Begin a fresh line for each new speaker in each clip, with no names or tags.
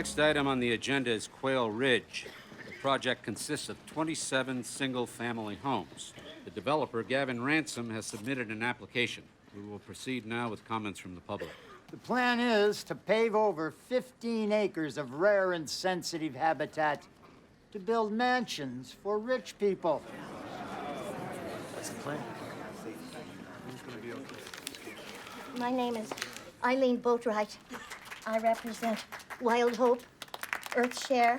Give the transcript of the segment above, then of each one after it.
Next item on the agenda is Quail Ridge. The project consists of 27 single-family homes. The developer, Gavin Ransom, has submitted an application. We will proceed now with comments from the public.
The plan is to pave over 15 acres of rare and sensitive habitat to build mansions for rich people.
That's the plan.
My name is Eileen Boatwright. I represent Wild Hope, Earthshare,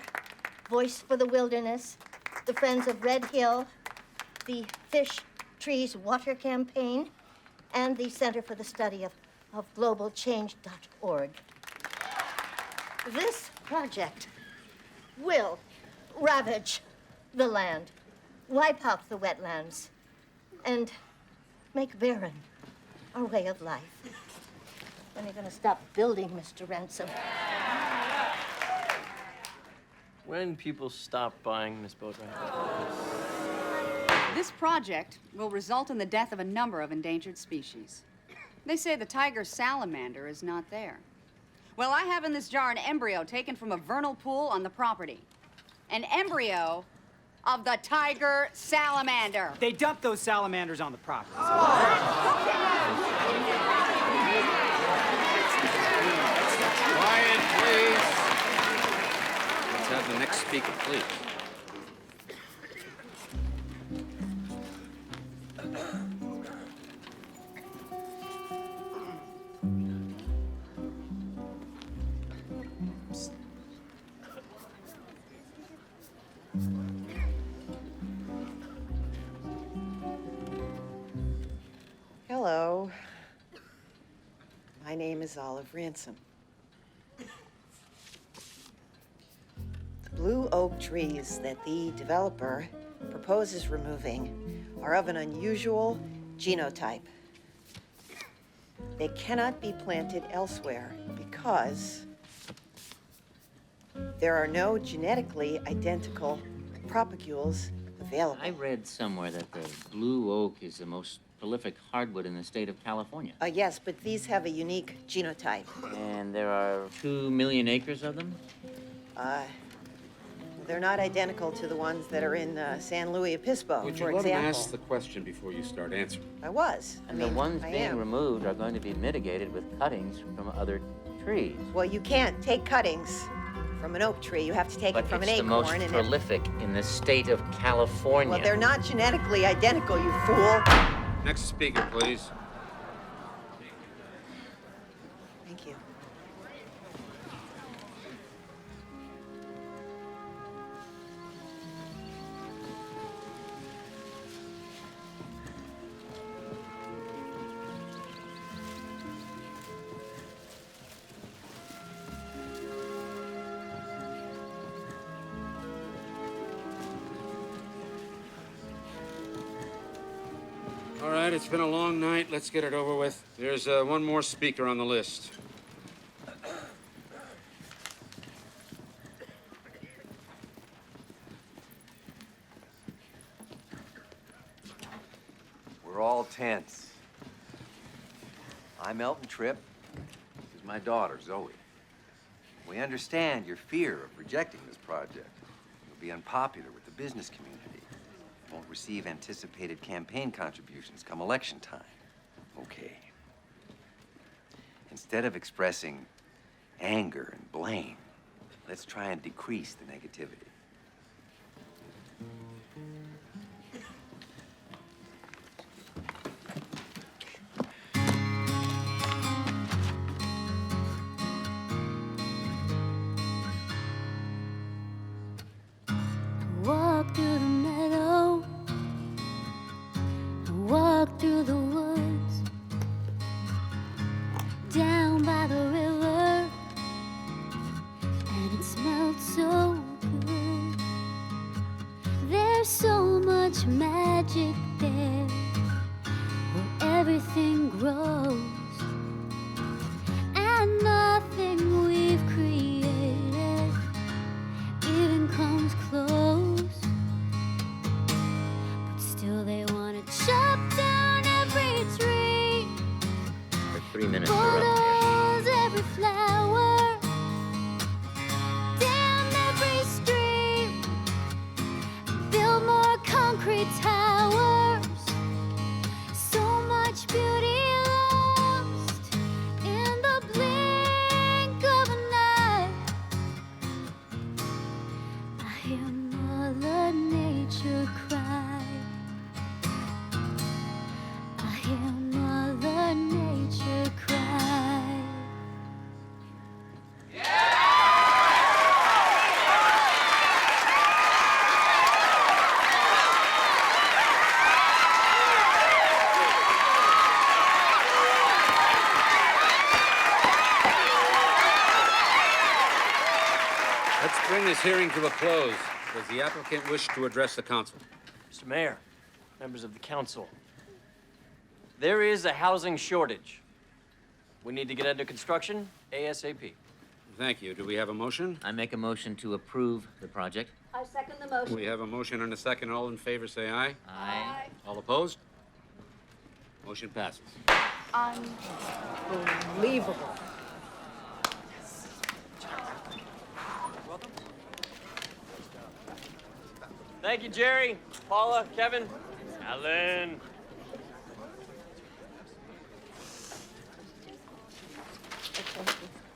Voice for the Wilderness, the Friends of Red Hill, the Fish, Trees, Water Campaign, and the Center for the Study of globalchange.org. This project will ravage the land, wipe out the wetlands, and make barren our way of life. When are you going to stop building, Mr. Ransom?
When people stop buying, Miss Boatwright?
This project will result in the death of a number of endangered species. They say the tiger salamander is not there. Well, I have in this jar an embryo taken from a vernal pool on the property. An embryo of the tiger salamander.
They dumped those salamanders on the property.
Quiet, please. Let's have the next speaker, please.
Hello. My name is Olive Ransom. The blue oak trees that the developer proposes removing are of an unusual genotype. They cannot be planted elsewhere because there are no genetically identical propagules available.
I read somewhere that the blue oak is the most prolific hardwood in the state of California.
Yes, but these have a unique genotype.
And there are 2 million acres of them?
They're not identical to the ones that are in San Luis Obispo,
Would
for
you let
example.
him ask the question before you start answering?
I was.
And the ones
I
being
am.
removed are going to be mitigated with cuttings from other trees.
Well, you can't take cuttings from an oak tree. You have to take
But
it from
it's
an
the
acorn.
most
and
prolific in the state of California.
Well, they're not genetically identical, you fool.
Next speaker, please.
Thank you.
All right, it's been a long night. Let's get it over with. There's one more speaker on the list.
We're all tense. I'm Elton Tripp. This is my daughter, Zoe. We understand your fear of rejecting this project. You'll be unpopular with the business community. Won't receive anticipated campaign contributions come election time. Okay. Instead of expressing anger and blame, let's try and decrease the negativity.
Walk through the meadow, walk through the woods, down by the river, and it smelled so good. There's so much magic there, where everything grows, and nothing we've created even comes close. But still they wanna chop down every tree,
For 3 minutes, they're up here.
bulldoze every flower, concrete towers. So much beauty lost in the blink of an eye. I hear Mother Nature cry. I hear Mother Nature cry.
Let's bring this hearing to a close. Does the applicant wish to address the council?
Mr. Mayor, members of the council, there is a housing shortage. We need to get under construction ASAP.
Thank you. Do we have a motion?
I make a motion to approve the project.
I second the motion.
We have a motion and a second. All in favor, say aye.
Aye.
All opposed? Motion passes.
Unbelievable.
Thank you, Jerry, Paula, Kevin, Alan.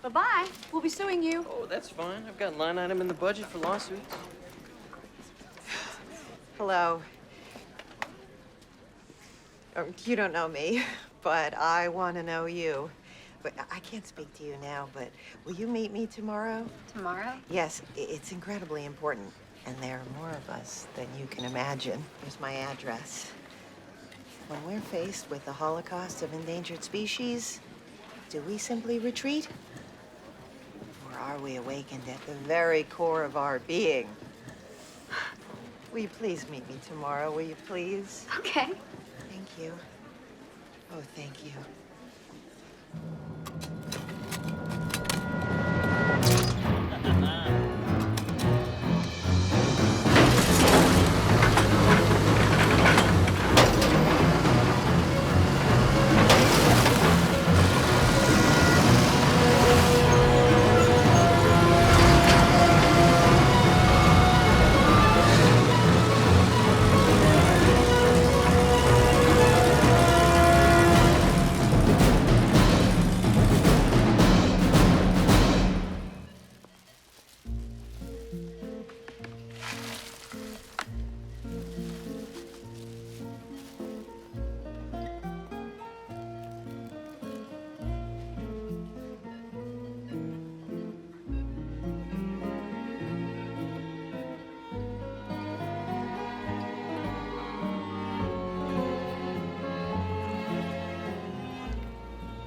Bye-bye. We'll be suing you.
Oh, that's fine. I've got a line item in the budget for lawsuits.
Hello. You don't know me, but I want to know you. But I can't speak to you now, but will you meet me tomorrow?
Tomorrow?
Yes, it's incredibly important. And there are more of us than you can imagine. Here's my address. When we're faced with the Holocaust of endangered species, do we simply retreat? Or are we awakened at the very core of our being? Will you please meet me tomorrow? Will you please?
Okay.
Thank you. Oh, thank you.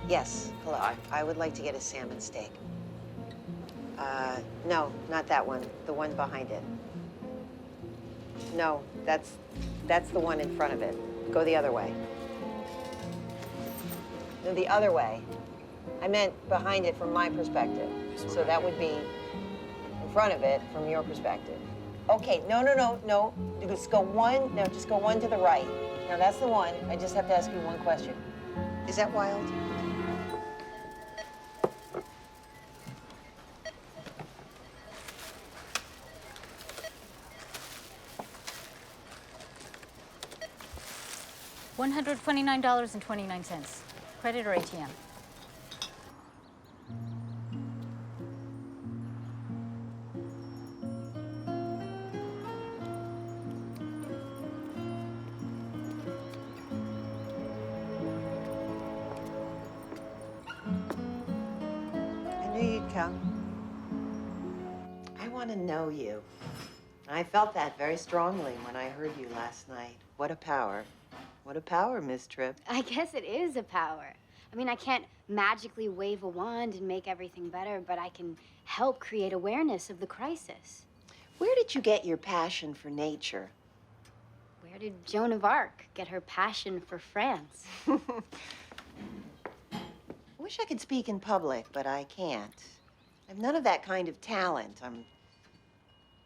Yes, hello. I would like to get a salmon steak. No, not that one. The one behind it. No, that's the one in front of it. Go the other way. No, the other way. I meant behind it from my perspective. So that would be in front of it from your perspective. Okay, no. Just go one, no, just go one to the right. Now that's the one. I just have to ask you one question. Is that wild?
$129.29. Credit or ATM?
I knew you'd come. I want to know you. I felt that very strongly when I heard you last night. What a power. What a power, Miss Tripp.
I guess it is a power. I mean, I can't magically wave a wand and make everything better, but I can help create awareness of the crisis.
Where did you get your passion for nature?
Where did Joan of Arc get her passion for France?
I wish I could speak in public, but I can't. I've none of that kind of talent.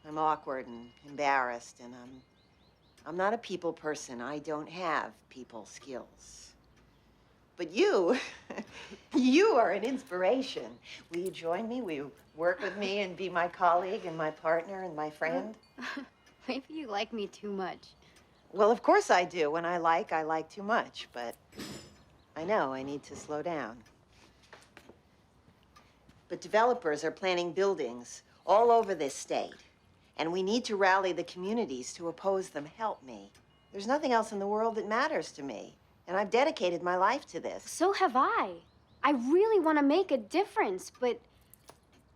I'm awkward and embarrassed, and I'm not a people person. I don't have people skills. But you, you are an inspiration. Will you join me? Will you work with me and be my colleague and my partner and my friend?
Maybe you like me too much.
Well, of course I do. When I like too much, but I know I need to slow down. But developers are planning buildings all over this state, and we need to rally the communities to oppose them. Help me. There's nothing else in the world that matters to me, and I've dedicated my life to this.
So have I. I really want to make a difference, but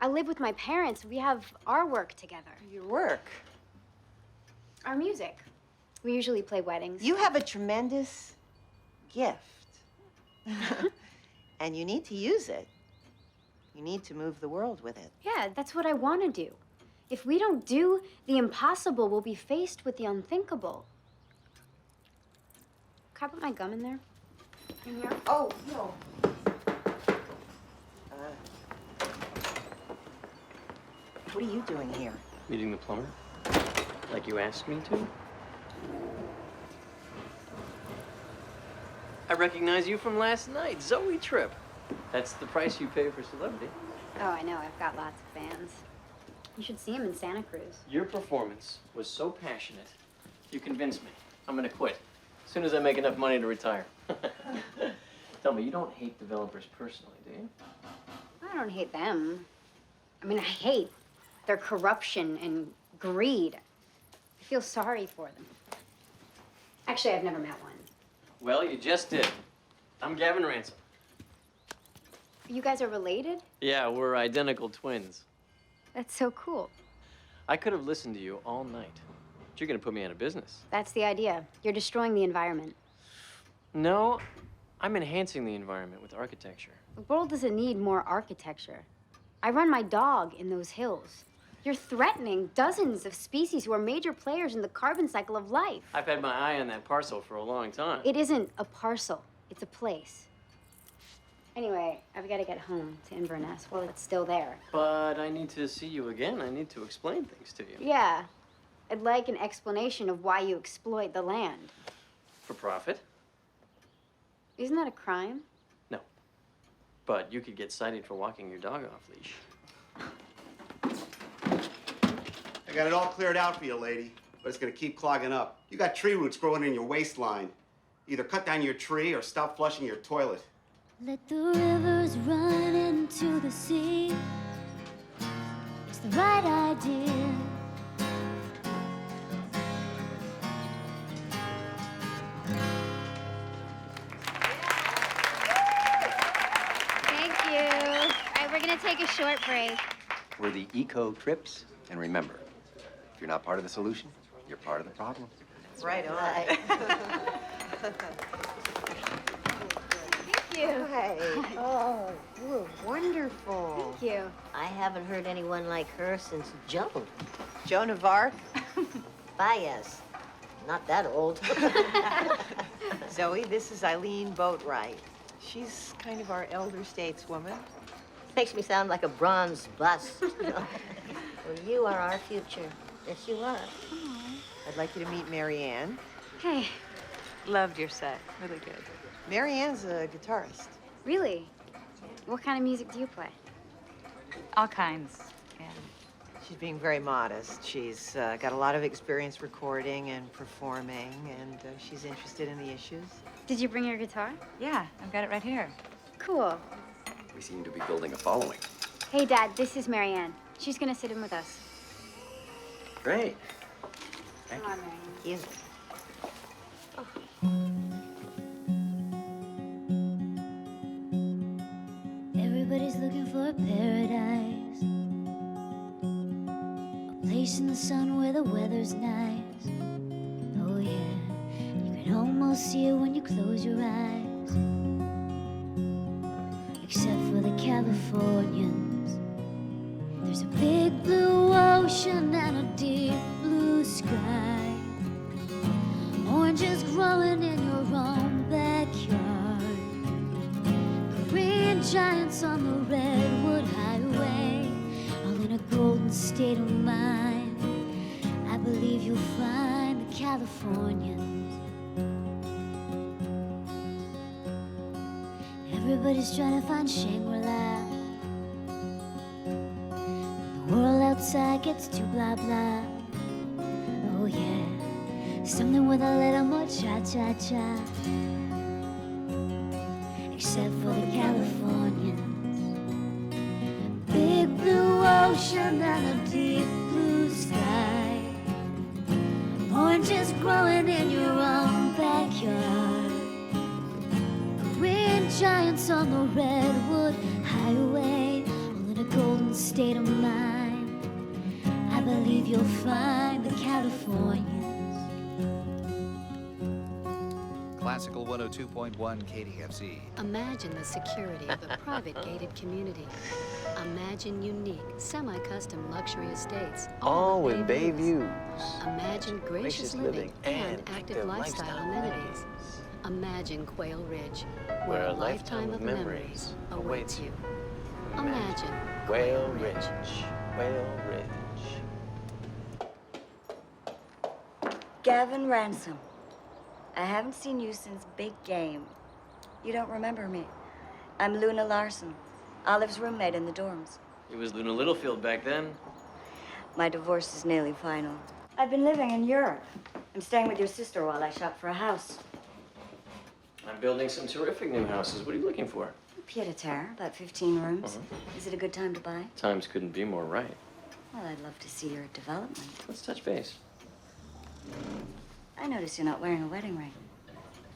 I live with my parents. We have our work together.
Your work.
Our music. We usually play weddings.
You have a tremendous gift, and you need to use it. You need to move the world with it.
Yeah, that's what I want to do. If we don't do the impossible, we'll be faced with the unthinkable. Can I put my gum in there? In here?
Oh, no. What are you doing here?
Meeting the plumber? Like you asked me to? I recognize you from last night, Zoe Tripp. That's the price you pay for celebrity.
Oh, I know. I've got lots of fans. You should see him in Santa Cruz.
Your performance was so passionate, you convinced me. I'm gonna quit as soon as I make enough money to retire. Tell me, you don't hate developers personally, do you?
I don't hate them. I mean, I hate their corruption and greed. I feel sorry for them. Actually, I've never met one.
Well, you just did. I'm Gavin Ransom.
You guys are related?
Yeah, we're identical twins.
That's so cool.
I could have listened to you all night, but you're gonna put me out of business.
That's the idea. You're destroying the environment.
No, I'm enhancing the environment with architecture.
The world doesn't need more architecture. I run my dog in those hills. You're threatening dozens of species who are major players in the carbon cycle of life.
I've had my eye on that parcel for a long time.
It isn't a parcel, it's a place. Anyway, I've got to get home to Inverness while it's still there.
But I need to see you again. I need to explain things to you.
Yeah, I'd like an explanation of why you exploit the land.
For profit?
Isn't that a crime?
No. But you could get cited for walking your dog off leash.
I got it all cleared out for you, lady, but it's gonna keep clogging up. You got tree roots growing in your waistline. Either cut down your tree or stop flushing your toilet.
Let the rivers run into the sea. It's the right idea.
Thank you. All right, we're gonna take a short break.
We're the Eco Trips, and remember, if you're not part of the solution, you're part of the problem.
Right on.
Thank you.
Hey. Oh, you were wonderful.
Thank you.
I haven't heard anyone like her since Joan.
Joan of Arc.
Baez. Not that old.
Zoe, this is Eileen Boatwright. She's kind of our elder stateswoman.
Makes me sound like a bronze bust. Well, you are our future. Yes, you are.
I'd like you to meet Marianne.
Hey,
Loved your set. Really good.
Marianne's a guitarist.
really? What kind of music do you play?
All kinds. Yeah.
She's being very modest. She's got a lot of experience recording and performing, and she's interested in the issues.
Did you bring your guitar?
Yeah, I've got it right here.
Cool.
We seem to be building a following.
Hey, Dad, this is Marianne. She's gonna sit in with us.
Great.
Come on, Marianne.
You.
Everybody's looking for a paradise, a place in the sun where the weather's nice. Oh yeah, you can almost see it when you close your eyes. Except for the Californians, there's a big blue ocean and a deep blue sky. Oranges growing in your own backyard, Korean giants on the redwood highway, all in a golden state of mind. I believe you'll find the Californians. Everybody's trying to find Shangri-La. When the world outside gets too blah blah. Oh yeah, Something with a little more cha-cha-cha. Except for the Californians. Big blue ocean and a deep blue sky. Oranges growing in your own backyard. Green giants on the redwood highway. All in a golden state of mind. I believe you'll find the Californians.
Classical 102.1 KDFZ.
Imagine the security of a private gated community. Imagine unique, semi-custom luxury estates.
All with bay views.
Imagine gracious living and active lifestyle amenities. Imagine Quail Ridge, where a lifetime of memories awaits you. Imagine
Quail Ridge. Quail Ridge.
Gavin Ransom. I haven't seen you since Big Game. You don't remember me. I'm Luna Larson, Olive's roommate in the dorms.
It was Luna Littlefield back then.
My divorce is nearly final. I've been living in Europe. I'm staying with your sister while I shop for a house.
I'm building some terrific new houses. What are you looking for?
Pied-à-terre, about 15 rooms. Is it a good time to buy?
Times couldn't be more right.
Well, I'd love to see your development.
Let's touch base.
I notice you're not wearing a wedding ring.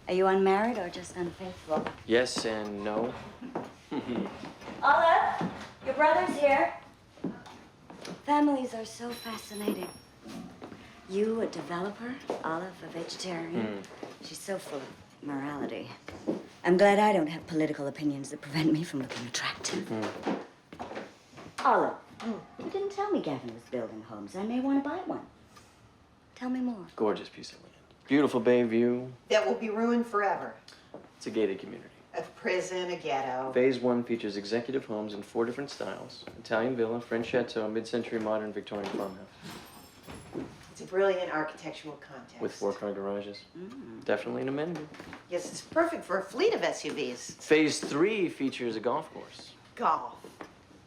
Are you unmarried or just unfaithful?
Yes and no.
Olive, your brother's here. Families are so fascinating. You, a developer, Olive, a vegetarian. She's so full of morality. I'm glad I don't have political opinions that prevent me from looking attractive. Olive, you didn't tell me Gavin was building homes. I may want to buy one. Tell me more.
Gorgeous piece of land. Beautiful bay view.
That will be ruined forever.
It's a gated community.
A prison, a ghetto.
Phase 1 features executive homes in 4 different styles. Italian villa, French chateau, mid-century modern Victorian farmhouse.
It's a brilliant architectural context.
With 4-car garages. Definitely an amenity.
Yes, it's perfect for a fleet of SUVs.
Phase 3 features a golf course.
Golf.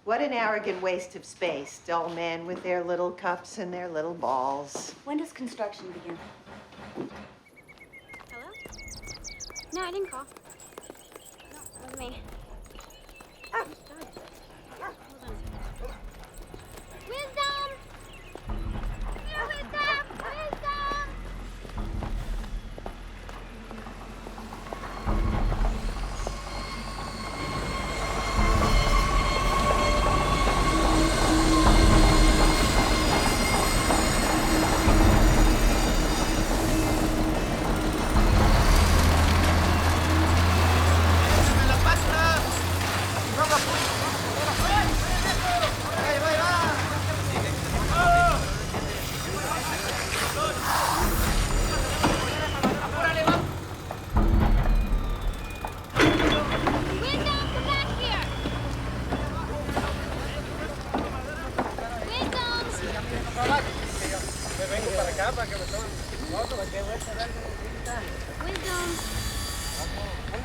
What an arrogant waste of space. Dull men with their little cups and their little balls.
When does construction begin?
Hello? No, I didn't call. No, it was me. Oh, darn it. Hold on a second. Wisdom! Here, Wisdom! Wisdom!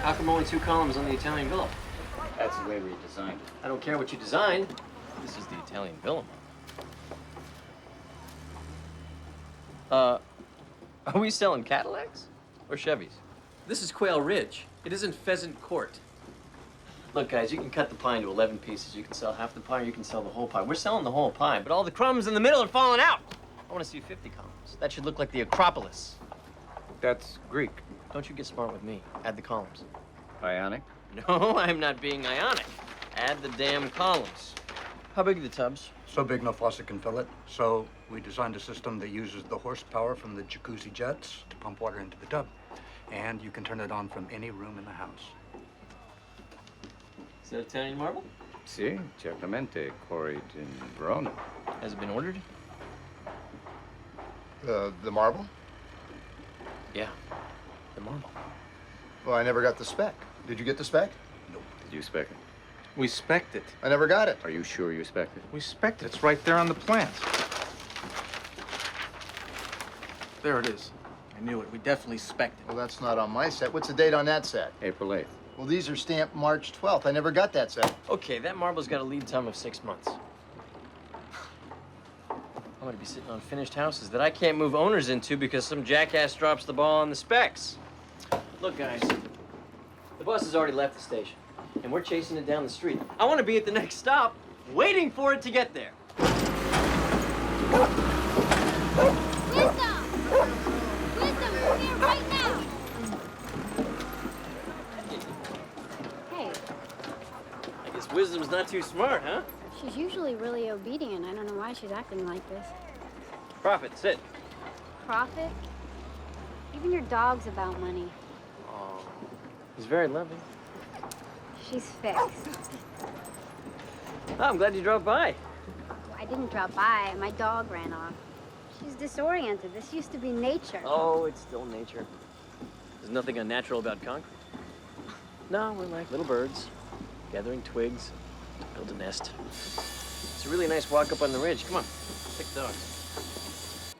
How come only 2 columns on the Italian villa?
That's the way we designed it.
I don't care what you designed. This is the Italian villa. Are we selling Cadillacs or Chevys? This is Quail Ridge. It isn't Pheasant Court. Look, guys, you can cut the pie into 11 pieces. You can sell half the pie, or you can sell the whole pie. We're selling the whole pie, but all the crumbs in the middle are falling out. I want to see 50 columns. That should look like the Acropolis.
That's Greek.
Don't you get smart with me. Add the columns.
Ionic?
No, I'm not being ionic. Add the damn columns. How big are the tubs?
So big no faucet can fill it. So we designed a system that uses the horsepower from the jacuzzi jets to pump water into the tub. And you can turn it on from any room in the house.
Is that Italian marble?
Sì, certamente. Quarried in Verona.
Has it been ordered?
The marble?
Yeah, the marble.
Well, I never got the spec. Did you get the spec?
Nope. Did you spec it?
We spec'd it. I never got it.
Are you sure you spec it?
We spec'd it. It's right there on the plant.
There it is. I knew it. We definitely spec'd it.
Well, that's not on my set. What's the date on that set?
April 8th.
Well, these are stamped March 12th. I never got that set.
Okay, that marble's got a lead time of 6 months. I'm gonna be sitting on finished houses that I can't move owners into because some jackass drops the ball on the specs. Look, guys, the bus has already left the station, and we're chasing it down the street. I want to be at the next stop, waiting for it to get there.
Wisdom! Wisdom, we're here right now! Hey,
I guess Wisdom's not too smart, huh?
she's usually really obedient. I don't know why she's acting like this.
Prophet, sit.
Prophet? Even your dog's about money.
Oh, he's very loving.
She's fixed.
Oh, I'm glad you dropped by.
I didn't drop by. My dog ran off. She's disoriented. This used to be nature.
Oh, it's still nature. There's nothing unnatural about concrete. No, we're like little birds, gathering twigs to build a nest. It's a really nice walk up on the ridge. Come on, take the dogs.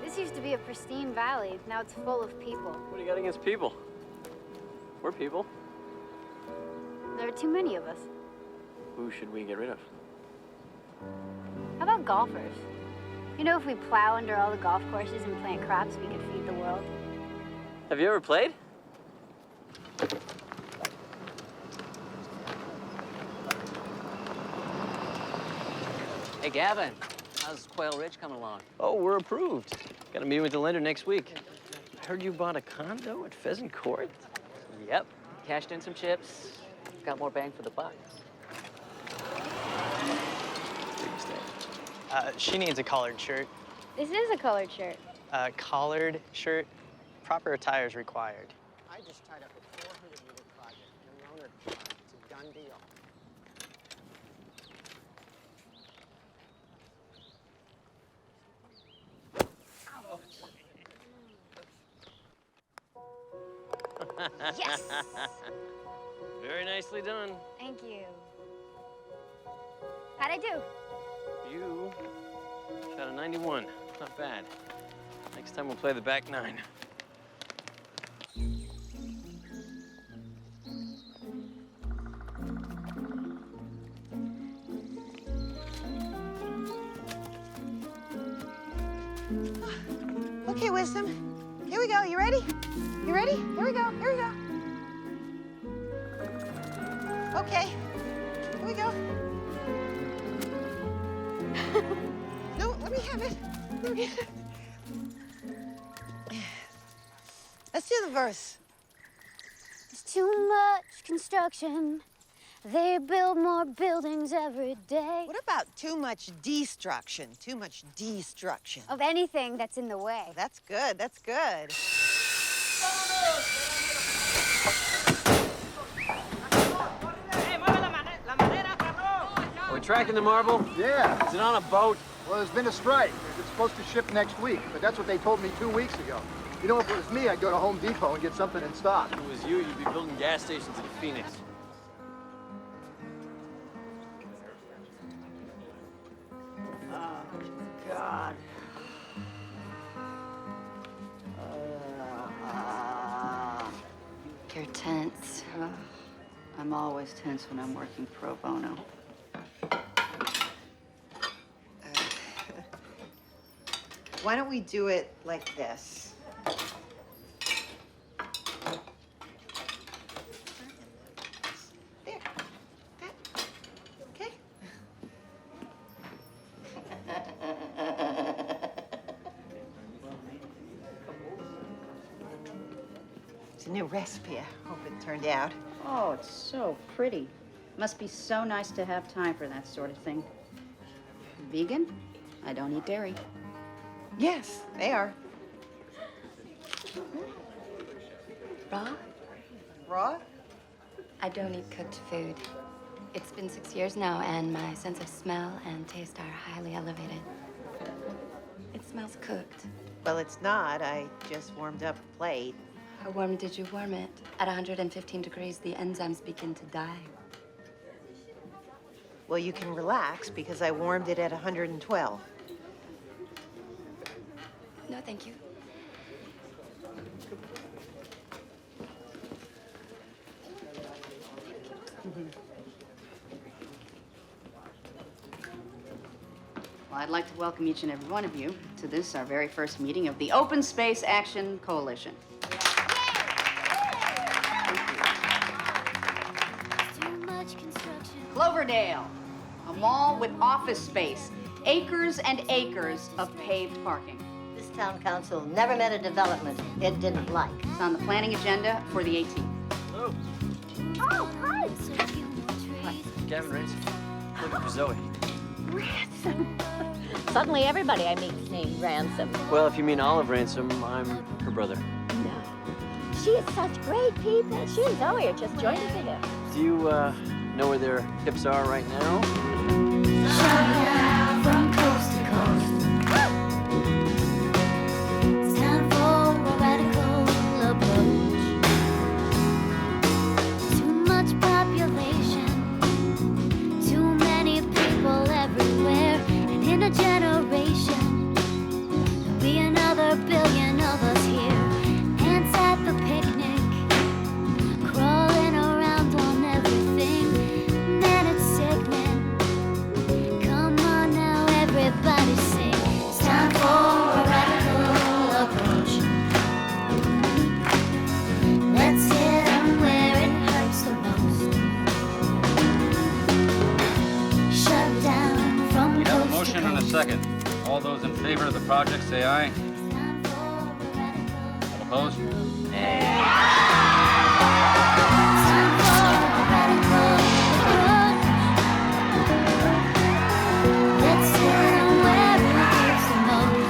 This used to be a pristine valley. Now it's full of people.
What do you got against people? We're people.
There are too many of us.
Who should we get rid of?
How about golfers? You know, if we plow under all the golf courses and plant crops, we could feed the world.
Have you ever played?
Hey, Gavin, how's Quail Ridge coming along?
Oh, we're approved. Got to meet with the lender next week. I heard you bought a condo at Pheasant Court.
Yep, cashed in some chips. Got more bang for the buck.
Big mistake.
She needs a collared shirt.
This is a colored shirt.
A collared shirt. Proper attire is required.
I just tied up a 400-meter project in Roanoke Park. It's a done deal.
Yes!
Very nicely done.
Thank you. How'd I do?
You shot a 91. Not bad. Next time we'll play the back nine.
Okay, Wisdom. Here we go. You ready? You ready? Here we go. Here we go. Okay. Here we go. No, let me have it. Let me have it. Let's do the verse.
There's too much construction. They build more buildings every day.
What about too much destruction? Too much destruction.
Of anything that's in the way.
That's good. That's good.
Are we tracking the marble?
Yeah.
Is it on a boat?
Well, there's been a strike. It's supposed to ship next week, but that's what they told me 2 weeks ago. You know, if it was me, I'd go to Home Depot and get something in stock.
If it was you, you'd be building gas stations in Phoenix.
Oh, God.
You're tense. I'm always tense when I'm working pro bono.
Why don't we do it like this? There. That. Okay. It's a new recipe. I hope it turned out.
Oh, it's so pretty. Must be so nice to have time for that sort of thing. Vegan? I don't eat dairy.
Yes, they are.
Raw?
Raw?
I don't eat cooked food. It's been 6 years now, and my sense of smell and taste are highly elevated. It smells cooked.
Well, it's not. I just warmed up a plate.
How warm did you warm it? At 115 degrees, the enzymes begin to die.
Well, you can relax because I warmed it at 112.
No, thank you.
Well, I'd like to welcome each and every one of you to this, our very first meeting of the Open Space Action Coalition. Cloverdale, a mall with office space, acres and acres of paved parking.
This town council never met a development it didn't like.
It's on the planning agenda for the 18th.
Oh, hi.
Gavin Ransom. Looking for Zoe.
Ransom. Suddenly everybody I meet is named Ransom.
Well, if you mean Olive Ransom, I'm her brother.
No. She is such great people. She and Zoe are just joined at the hip.
Do you know where their hips are right now?
From coast to coast. It's time for a radical approach. Too much population, too many people everywhere, and in a generation, there'll be another billion of us here. Ants at the picnic, crawling around on everything. Man, it's sickening. Come on now, everybody sing. It's time for a radical approach. Let's hit 'em where it hurts the most. Shut down from
We have a
coast to
motion and a second. All those in favor of the project say aye. All opposed?
Let's hit 'em where it hurts the most.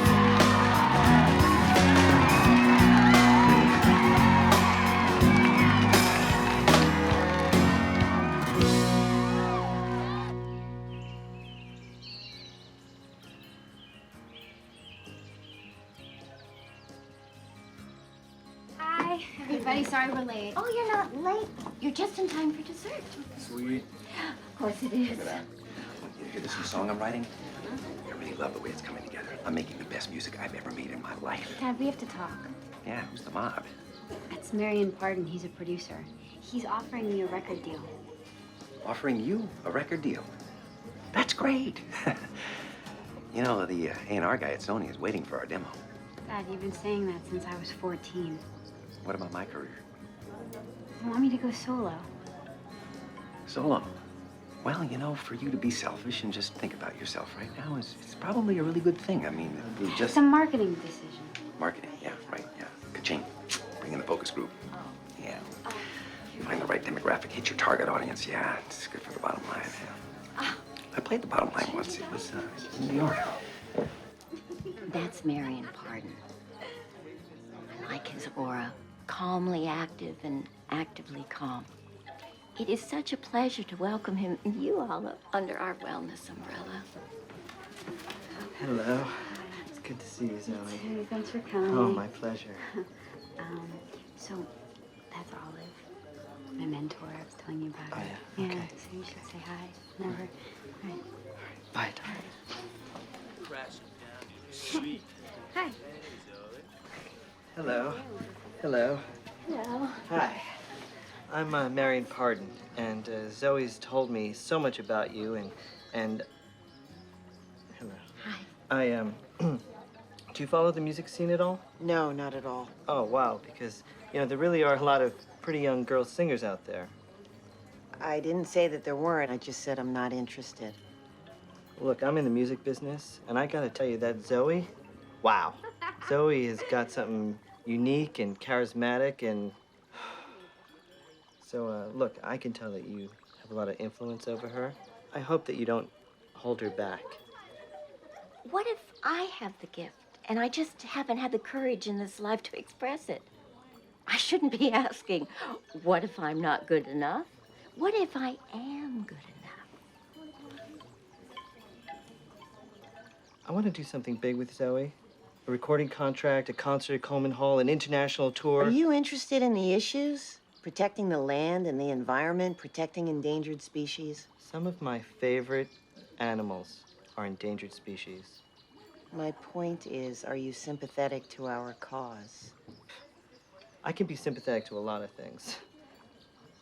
Hi, everybody. Sorry we're late.
Oh, you're not late. You're just in time for dessert.
Sweet.
Of course it is.
Look at that. You hear this new song I'm writing? I really love the way it's coming together. I'm making the best music I've ever made in my life.
Dad, we have to talk.
Yeah, who's the mob?
That's Marion Pardon. He's a producer. He's offering me a record deal.
Offering you a record deal. That's great. You know, the A&R guy at Sony is waiting for our demo.
Dad, you've been saying that since I was 14.
What about my career?
You want me to go solo?
Solo. Well, you know, for you to be selfish and just think about yourself right now it's probably a really good thing. I mean, we just...
It's a marketing decision.
Marketing, yeah, right, yeah. Ka-ching. Bring in the focus group. Yeah. Find the right demographic, hit your target audience. Yeah, it's good for the bottom line, yeah. I played the bottom line once. It was in New York.
That's Marion Pardon. I like his aura. Calmly active and actively calm. It is such a pleasure to welcome him and you all under our wellness umbrella.
Hello. It's good to see you, Zoe.
Hey, thanks for coming.
Oh, my pleasure.
So that's Olive, my mentor. I was telling you about her.
Oh, yeah.
Yeah,
Okay.
so you should say hi. Never. All right.
Bye, darling.
Hi.
Hello. Hello.
Hello.
Hi. I'm Marion Pardon, and Zoe's told me so much about you, and hello.
Hi.
Do you follow the music scene at all?
No, not at all.
Oh, wow, because, you know, there really are a lot of pretty young girl singers out there.
I didn't say that there weren't. I just said I'm not interested.
Look, I'm in the music business, and I gotta tell you that Zoe, wow. Zoe has got something unique and charismatic, and so, look, I can tell that you have a lot of influence over her. I hope that you don't hold her back.
What if I have the gift and I just haven't had the courage in this life to express it? I shouldn't be asking, what if I'm not good enough? What if I am good enough?
I want to do something big with Zoe. A recording contract, a concert at Coleman Hall, an international tour.
Are you interested in the issues? Protecting the land and the environment, protecting endangered species?
Some of my favorite animals are endangered species.
My point is, are you sympathetic to our cause?
I can be sympathetic to a lot of things.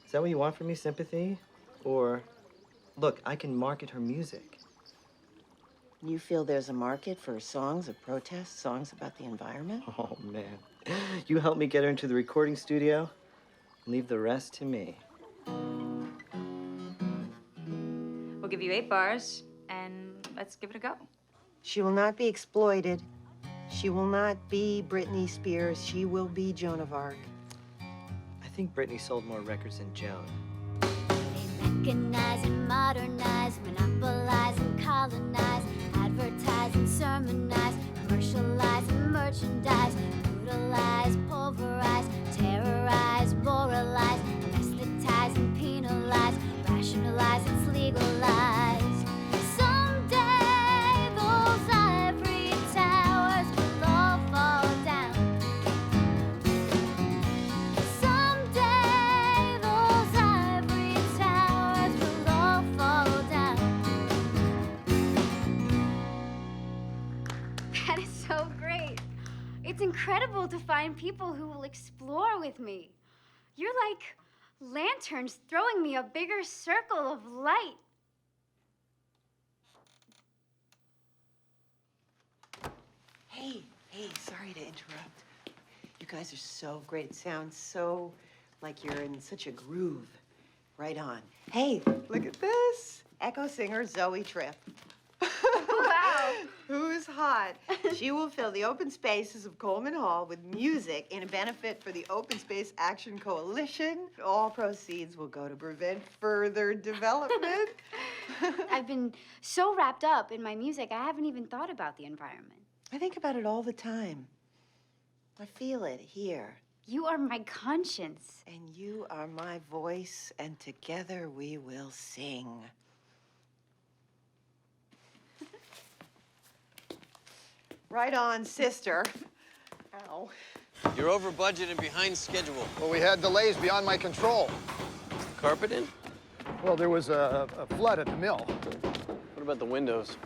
Is that what you want from me, sympathy? Or, look, I can market her music.
You feel there's a market for songs of protest, songs about the environment?
Oh, man. You help me get her into the recording studio, leave the rest to me.
We'll give you 8 bars, and let's give it a go.
She will not be exploited. She will not be Britney Spears. She will be Joan of Arc.
I think Britney sold more records than Joan.
Mechanize and modernize, monopolize and colonize, advertise and sermonize, commercialize and merchandise, brutalize, pulverize, terrorize, moralize, anesthetize and penalize, rationalize and legalize. Someday those ivory towers will all fall down. Someday those ivory towers will all fall down.
That is so great. It's incredible to find people who will explore with me. You're like lanterns throwing me a bigger circle of light.
Hey, sorry to interrupt. You guys are so great. It sounds so like you're in such a groove. Right on. Hey, look at this. Echo singer Zoe Tripp.
Wow.
Who's hot? She will fill the open spaces of Coleman Hall with music in a benefit for the Open Space Action Coalition. All proceeds will go to prevent further development.
I've been so wrapped up in my music, I haven't even thought about the environment.
I think about it all the time. I feel it here.
You are my conscience.
And you are my voice, and together we will sing. Right on, sister. Ow.
You're over budget and behind schedule.
Well, we had delays beyond my control.
Carpeting?
Well, there was a flood at the mill.
What about the windows?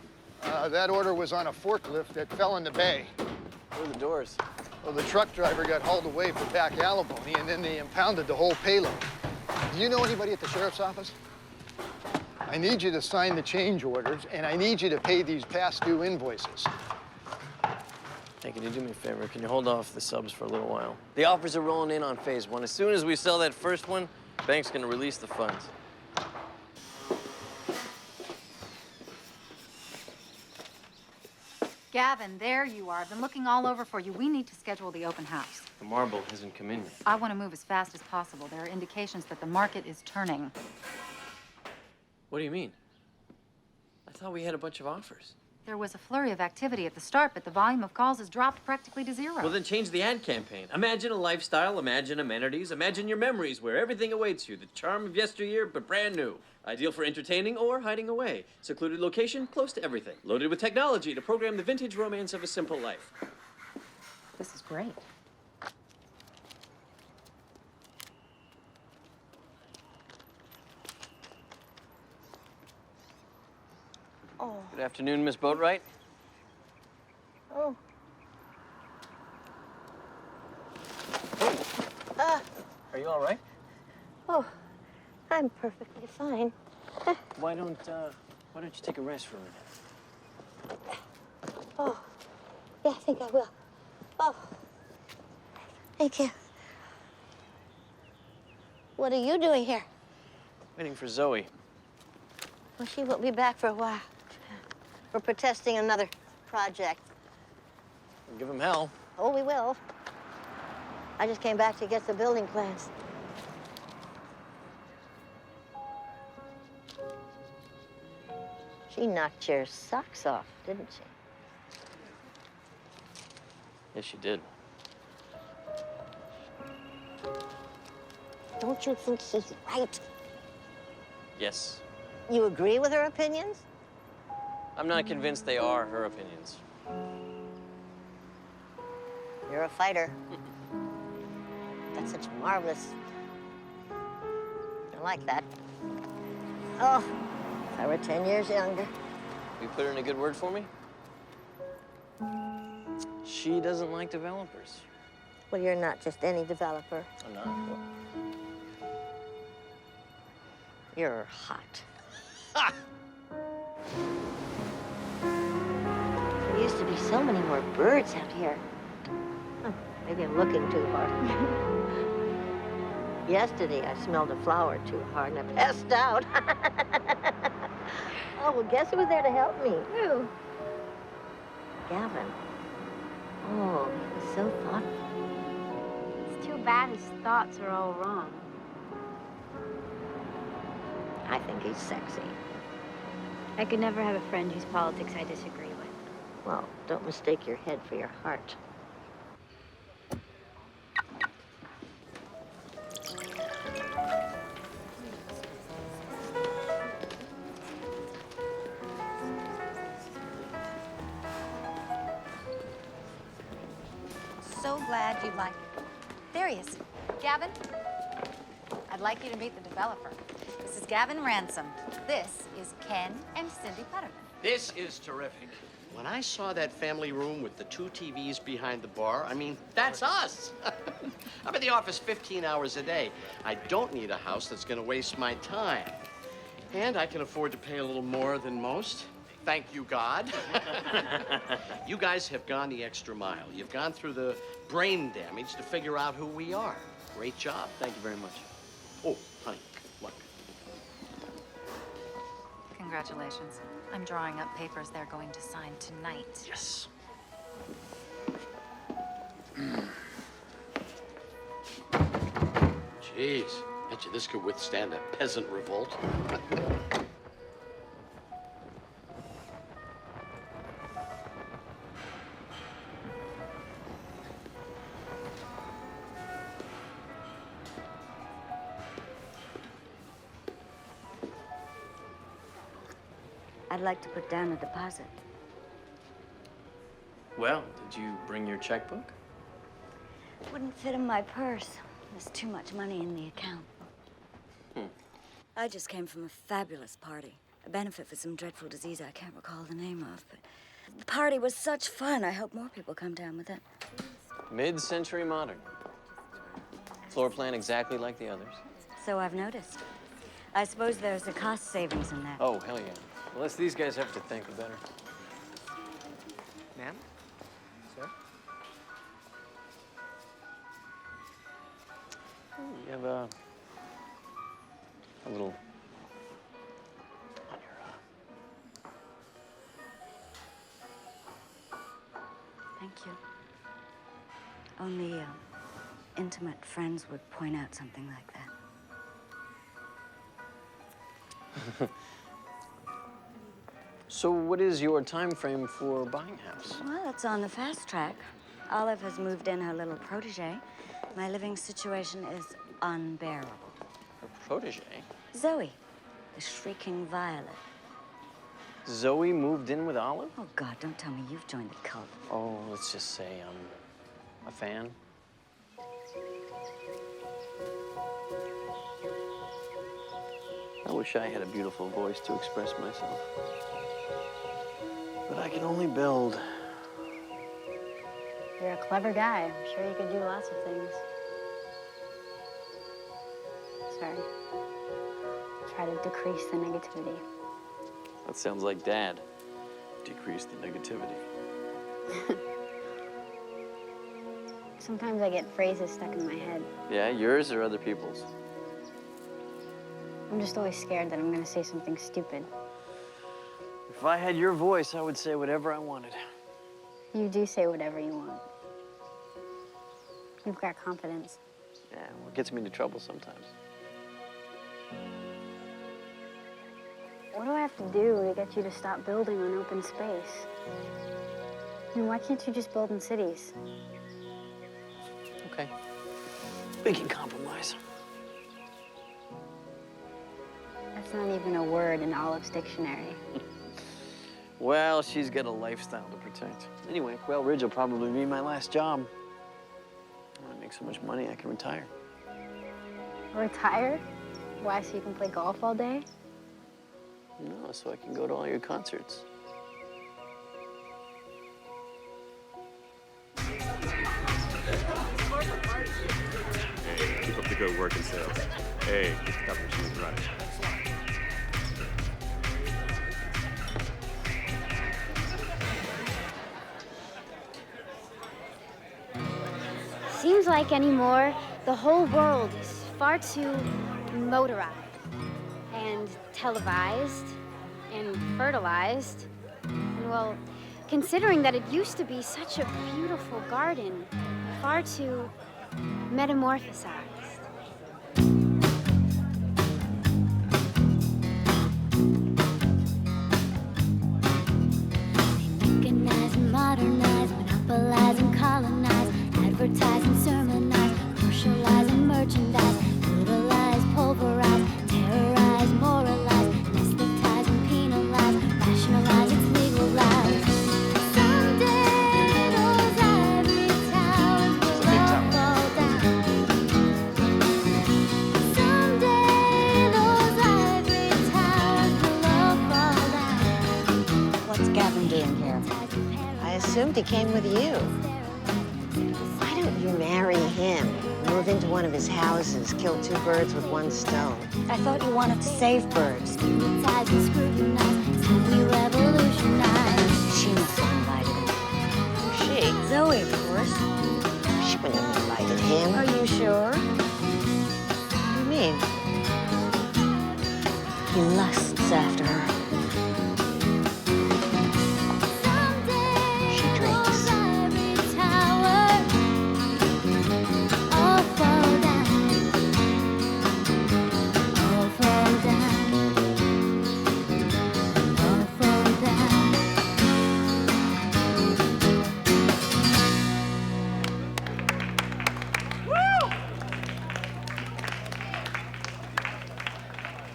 That order was on a forklift that fell in the bay.
Where are the doors?
Well, the truck driver got hauled away for back alimony, and then they impounded the whole payload. Do you know anybody at the sheriff's office? I need you to sign the change orders, and I need you to pay these past due invoices.
Hey, can you do me a favor? Can you hold off the subs for a little while? The offers are rolling in on phase 1. As soon as we sell that first one, bank's gonna release the funds.
Gavin, there you are. I've been looking all over for you. We need to schedule the open house.
The marble hasn't come in yet.
I want to move as fast as possible. There are indications that the market is turning.
What do you mean? I thought we had a bunch of offers.
There was a flurry of activity at the start, but the volume of calls has dropped practically to 0.
Well, then change the ad campaign. Imagine a lifestyle, imagine amenities, imagine your memories where everything awaits you. The charm of yesteryear, but brand new. Ideal for entertaining or hiding away. Secluded location, close to everything. Loaded with technology to program the vintage romance of a simple life.
This is great.
Oh.
Good afternoon, Miss Boatwright.
Oh.
Are you all right?
Oh, I'm perfectly fine.
Why don't you take a rest for a minute?
Oh, yeah, I think I will. Oh, thank you. What are you doing here?
Waiting for Zoe.
Well, she won't be back for a while. We're protesting another project.
Give him hell.
Oh, we will. I just came back to get the building plans. She knocked your socks off, didn't she?
Yes, she did.
Don't you think she's right?
Yes.
You agree with her opinions?
I'm not convinced they are her opinions.
You're a fighter. That's such marvelous. I like that. Oh, if I were 10 years younger.
You put in a good word for me? She doesn't like developers.
Well, you're not just any developer.
I'm not.
You're hot.
Ha!
so many more birds out here. Huh, maybe I'm looking too hard. Yesterday, I smelled a flower too hard and I passed out. Oh, well, guess who was there to help me?
Who?
Gavin. Oh, he was so thoughtful.
It's too bad his thoughts are all wrong.
I think he's sexy.
I could never have a friend whose politics I disagree with.
Well, don't mistake your head for your heart.
So glad you like it. There he is. Gavin, I'd like you to meet the developer. This is Gavin Ransom. This is Ken and Cindy Putterman.
This is terrific. When I saw that family room with the 2 TVs behind the bar, I mean, that's us. I'm in the office 15 hours a day. I don't need a house that's gonna waste my time. And I can afford to pay a little more than most. Thank you, God. You guys have gone the extra mile. You've gone through the brain damage to figure out who we are. Great job.
Thank you very much.
Oh, honey, look.
Congratulations. I'm drawing up papers they're going to sign tonight.
Yes. Jeez, bet you this could withstand a peasant revolt.
I'd like to put down a deposit.
Well, did you bring your checkbook?
Wouldn't fit in my purse. There's too much money in the account. I just came from a fabulous party. A benefit for some dreadful disease I can't recall the name of, but the party was such fun. I hope more people come down with it.
Mid-century modern. Floor plan exactly like the others.
So I've noticed. I suppose there's a cost savings in that.
Oh, hell yeah. The less these guys have to think, the better.
Ma'am? Sir?
You have a little on your
Thank you. Only intimate friends would point out something like that.
So what is your time frame for buying a house?
Well, it's on the fast track. Olive has moved in her little protege. My living situation is unbearable.
Her protege?
Zoe, the shrieking violet.
Zoe moved in with Olive?
Oh, God, don't tell me you've joined the cult.
Oh, let's just say I'm a fan. I wish I had a beautiful voice to express myself. But I can only build.
You're a clever guy. I'm sure you could do lots of things. Sorry. Try to decrease the negativity.
That sounds like Dad. Decrease the negativity.
Sometimes I get phrases stuck in my head.
Yeah, yours or other people's?
I'm just always scared that I'm gonna say something stupid.
If I had your voice, I would say whatever I wanted.
You do say whatever you want. You've got confidence.
Yeah, well, it gets me into trouble sometimes.
What do I have to do to get you to stop building on open space? I mean, why can't you just build in cities?
Okay. We can compromise.
That's not even a word in Olive's dictionary.
Well, she's got a lifestyle to protect. Anyway, Quail Ridge will probably be my last job. When I make so much money, I can retire.
Retire? Why, so you can play golf all day?
No, so I can go to all your concerts.
Hey, keep up the good work and sales. Hey, get the cup machines running.
seems like anymore the whole world is far too motorized and televised and fertilized. And well, considering that it used to be such a beautiful garden, far too metamorphosized.
Mechanize and modernize, monopolize and colonize, advertise and sermonize, commercialize and merchandise, brutalize, pulverize, terrorize, moralize, anesthetize and penalize, rationalize, it's legalized. Someday those ivory towers will all fall down. Someday those ivory towers will all fall down.
What's Gavin doing here? I assumed he came with you. Why don't you marry him? Move into one of his houses, kill two birds with one stone. I thought you wanted to save birds.
Scrutinize and scrutinize, slowly revolutionize.
She must have invited him. Who's she? Zoe, of course. She wouldn't have invited him. Are you sure? What do you mean? He lusts after her. She drinks.
Ivory tower, all fall down, all fall down, all fall down.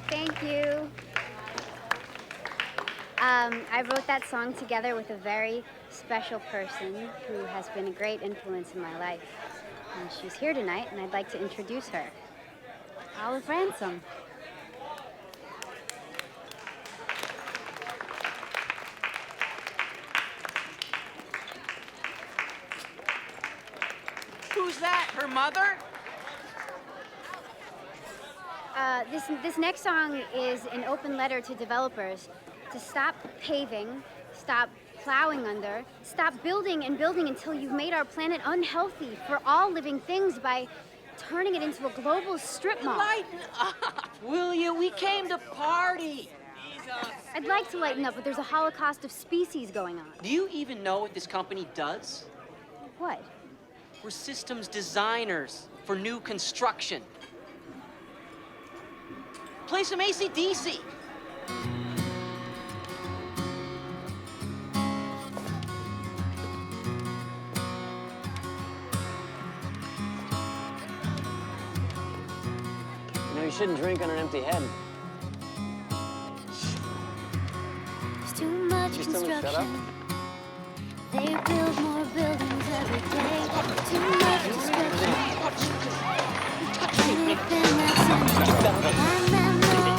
Thank you. I wrote that song together with a very special person who has been a great influence in my life. And she's here tonight, and I'd like to introduce her. Olive Ransom.
Who's that? Her mother?
This next song is an open letter to developers to stop paving, stop plowing under, stop building and building until you've made our planet unhealthy for all living things by turning it into a global strip mall.
Lighten up, will you? We came to party.
I'd like to lighten up, but there's a holocaust of species going on.
Do you even know what this company does?
What?
We're systems designers for new construction. Play some AC/DC.
You know, you shouldn't drink on an empty head.
There's too much
You still gonna shut up?
construction. They build more buildings every day. Too much destruction. Anything that's empty. And then more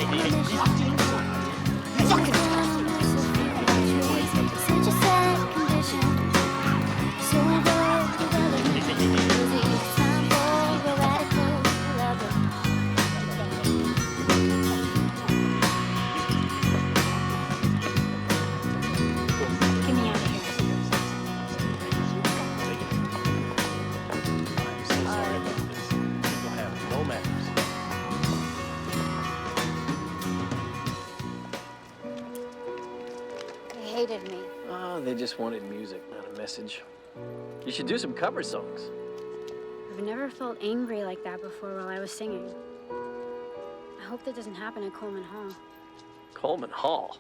such a sad condition. So bold development. It's time for a radical level. Get me out of here.
People have no manners.
They hated me.
Oh, they just wanted music, not a message. You should do some cover songs.
I've never felt angry like that before while I was singing. I hope that doesn't happen at Coleman Hall.
Coleman Hall.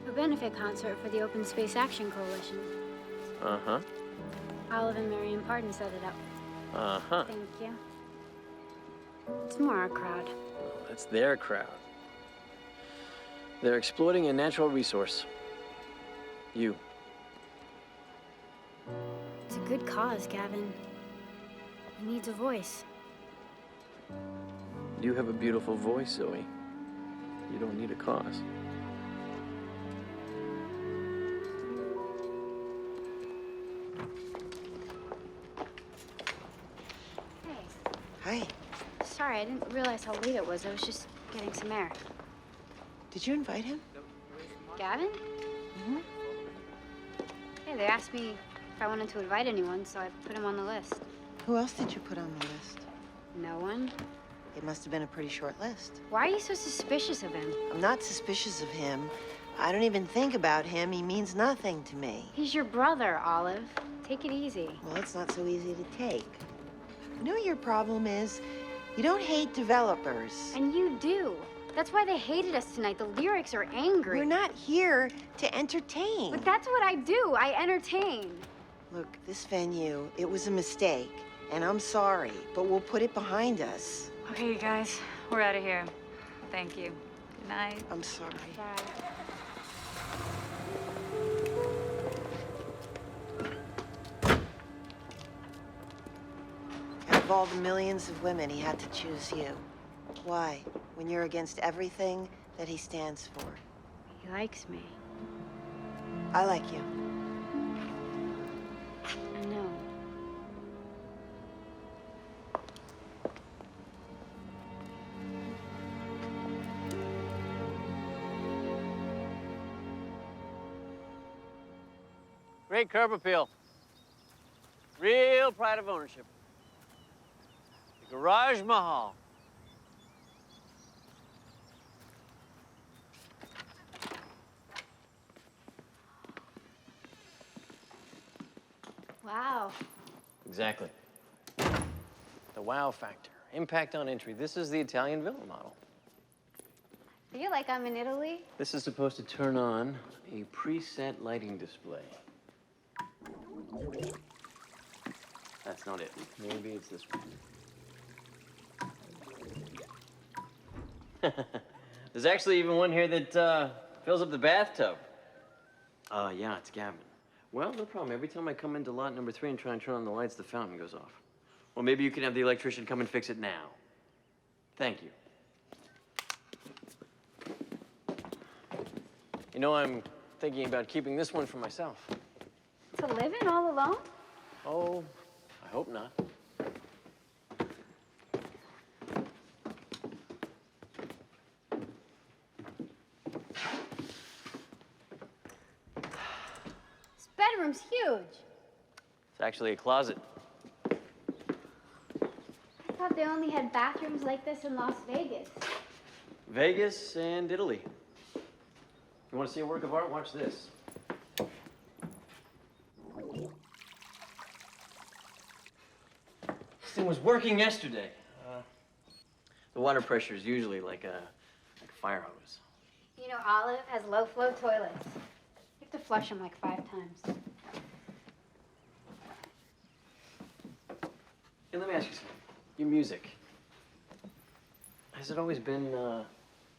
A benefit concert for the Open Space Action Coalition.
Uh-huh.
Olive and Marion Pardon set it up.
Uh-huh.
Thank you. It's more our crowd.
That's their crowd. They're exploiting a natural resource. You.
It's a good cause, Gavin. It needs a voice.
You have a beautiful voice, Zoe. You don't need a cause.
Hey.
Hi.
Sorry, I didn't realize how late it was. I was just getting some air.
Did you invite him?
Gavin? Mm-hmm. Hey, they asked me if I wanted to invite anyone, so I put him on the list.
Who else did you put on the list?
No one?
It must have been a pretty short list.
Why are you so suspicious of him?
I'm not suspicious of him. I don't even think about him. He means nothing to me.
He's your brother, Olive. Take it easy.
Well, it's not so easy to take. You know what your problem is? You don't hate developers.
And you do. That's why they hated us tonight. The lyrics are angry.
We're not here to entertain.
But that's what I do. I entertain.
Look, this venue, it was a mistake. And I'm sorry, but we'll put it behind us.
Okay, you guys, we're out of here. Thank you. Good night.
I'm sorry.
Bye.
Out of all the millions of women, he had to choose you. Why? When you're against everything that he stands for.
He likes me.
I like you.
I know.
Great curb appeal. Real pride of ownership. The Garage Mahal.
Wow.
Exactly. The wow factor. Impact on entry. This is the Italian villa model.
I feel like I'm in Italy.
This is supposed to turn on a preset lighting display. That's not it. Maybe it's this one. There's actually even one here that fills up the bathtub. Yeah, it's Gavin. Well, no problem. Every time I come into lot number 3 and try and turn on the lights, the fountain goes off. Well, maybe you can have the electrician come and fix it now. Thank you. You know, I'm thinking about keeping this one for myself.
To live in all alone?
Oh, I hope not.
This bedroom's huge.
It's actually a closet.
I thought they only had bathrooms like this in Las Vegas.
Vegas and Italy. You want to see a work of art? Watch this. This thing was working yesterday. The water pressure is usually like a fire hose.
You know, Olive has low-flow toilets. You have to flush them like 5 times.
Hey, let me ask you something. Your music. Has it always been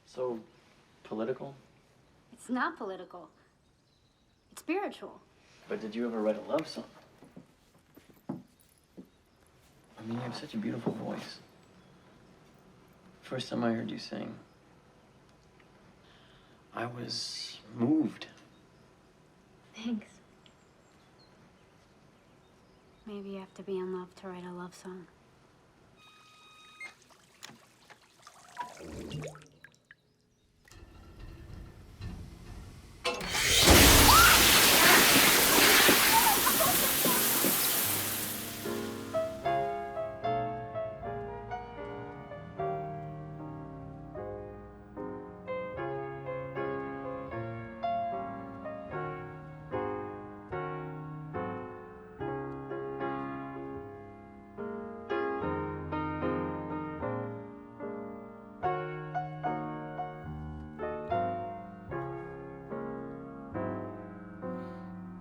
so political?
It's not political. It's spiritual.
But did you ever write a love song? I mean, you have such a beautiful voice. First time I heard you sing, I was moved.
Thanks. Maybe you have to be in love to write a love song.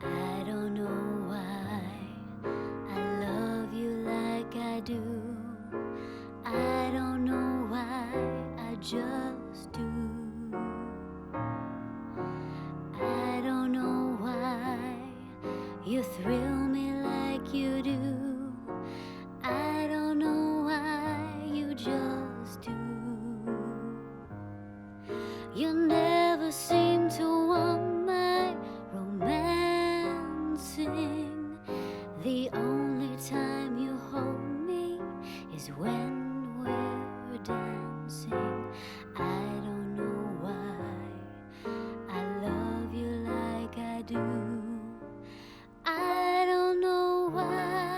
I don't know why I love you like I do. I don't know why I just do. I don't know why you thrill me like you do. I don't know why you just do. You never seem to want my romancing. The only time you hold me is when we're dancing. I don't know why I love you like I do. I don't know why.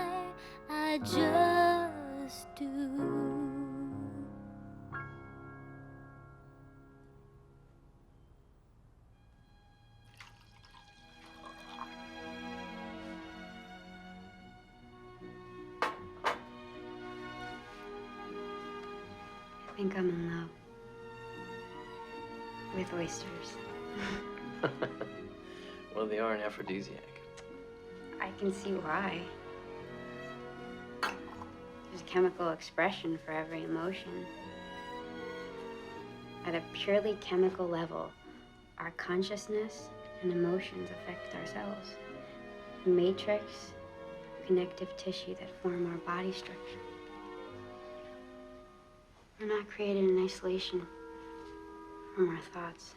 think I'm in love with oysters.
Well, they are an aphrodisiac.
I can see why. There's a chemical expression for every emotion. At a purely chemical level, our consciousness and emotions affect ourselves. The matrix, connective tissue that form our body structure. We're not created in isolation from our thoughts.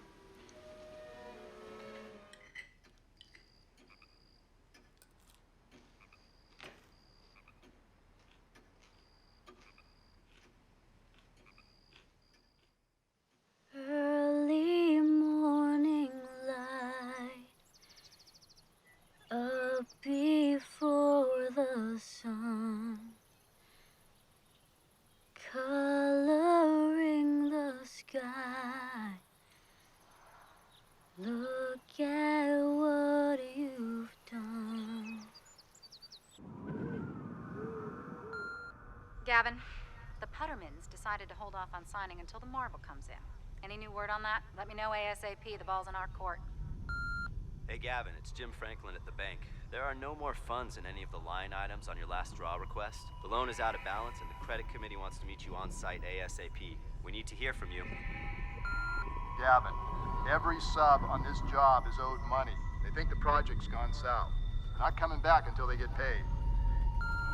Early morning light, up before the sun, coloring the sky. Look at what you've done.
Gavin, the Puttermans decided to hold off on signing until the marble comes in. Any new word on that? Let me know ASAP. The ball's in our court.
Hey Gavin, it's Jim Franklin at the bank. There are no more funds in any of the line items on your last draw request. The loan is out of balance and the credit committee wants to meet you on site ASAP. We need to hear from you.
Gavin, every sub on this job is owed money. They think the project's gone south. They're not coming back until they get paid.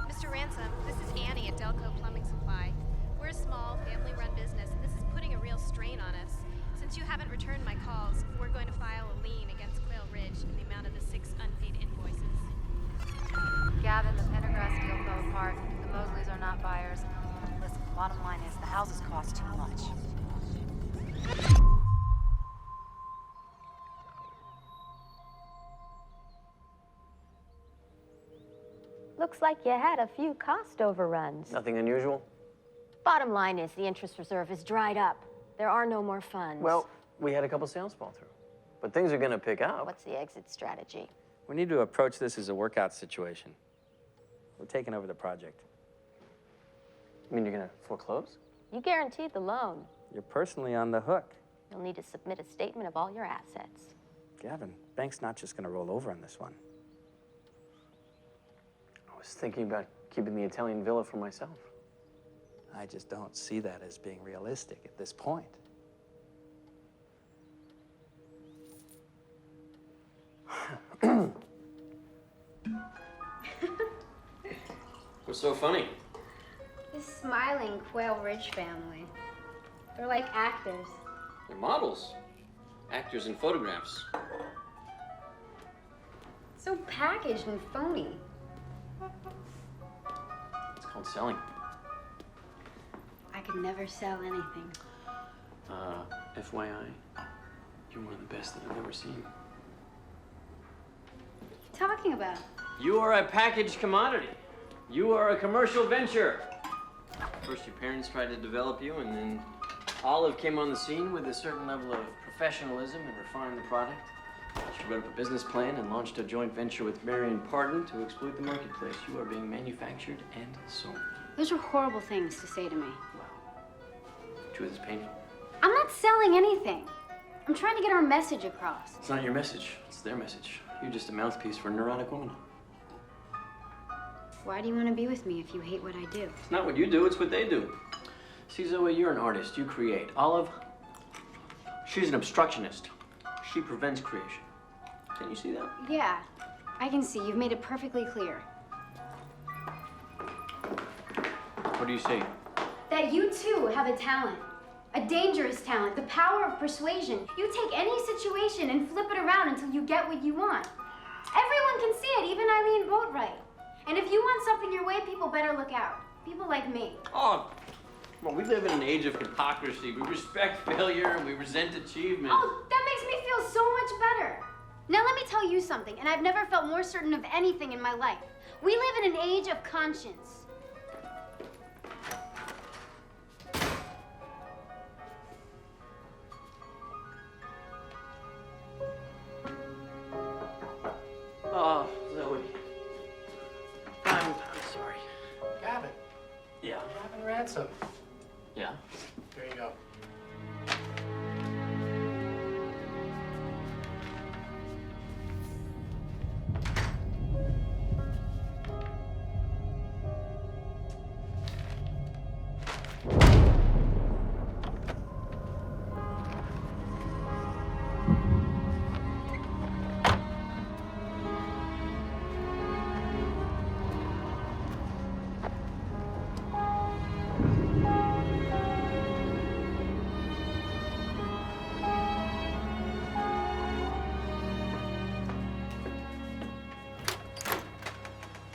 Mr. Ransom, this is Annie at Delco Plumbing Supply. We're a small, family-run business, and this is putting a real strain on us. Since you haven't returned my calls, we're going to file a lien against Quail Ridge in the amount of the 6 unpaid invoices.
Gavin, the Pendergrass deal fell apart. The Mosleys are not buyers. Listen, the bottom line is the houses cost too much.
Looks like you had a few cost overruns.
Nothing unusual?
Bottom line is the interest reserve is dried up. There are no more funds.
Well, we had a couple sales fall through. But things are gonna pick up.
What's the exit strategy?
We need to approach this as a workout situation. We're taking over the project.
You mean you're gonna foreclose?
You guaranteed the loan.
You're personally on the hook.
You'll need to submit a statement of all your assets.
Gavin, bank's not just gonna roll over on this one.
I was thinking about keeping the Italian villa for myself.
I just don't see that as being realistic at this point.
What's so funny?
This smiling Quail Ridge family. They're like actors.
They're models. Actors in photographs.
So packaged and phony.
It's called selling.
I could never sell anything.
FYI, you're one of the best that I've ever seen.
What are you talking about?
You are a packaged commodity. You are a commercial venture. First, your parents tried to develop you, and then Olive came on the scene with a certain level of professionalism and refined the product. She wrote up a business plan and launched a joint venture with Marion Parton to exploit the marketplace. You are being manufactured and sold.
Those are horrible things to say to me.
Truth is painful.
I'm not selling anything. I'm trying to get our message across.
It's not your message. It's their message. You're just a mouthpiece for a neurotic woman.
Why do you want to be with me if you hate what I do?
It's not what you do, it's what they do. See, Zoe, you're an artist. You create. Olive, she's an obstructionist. She prevents creation. Can you see that?
Yeah, I can see. You've made it perfectly clear.
What do you see?
That you too have a talent. A dangerous talent. The power of persuasion. You take any situation and flip it around until you get what you want. Everyone can see it, even Eileen Boatwright. And if you want something your way, people better look out. People like me.
Oh, well, we live in an age of hypocrisy. We respect failure and we resent achievement.
Oh, that makes me feel so much better. Now let me tell you something, and I've never felt more certain of anything in my life. We live in an age of conscience.
Oh, Zoe. I'm sorry.
Gavin.
Yeah.
Gavin Ransom.
Yeah?
Very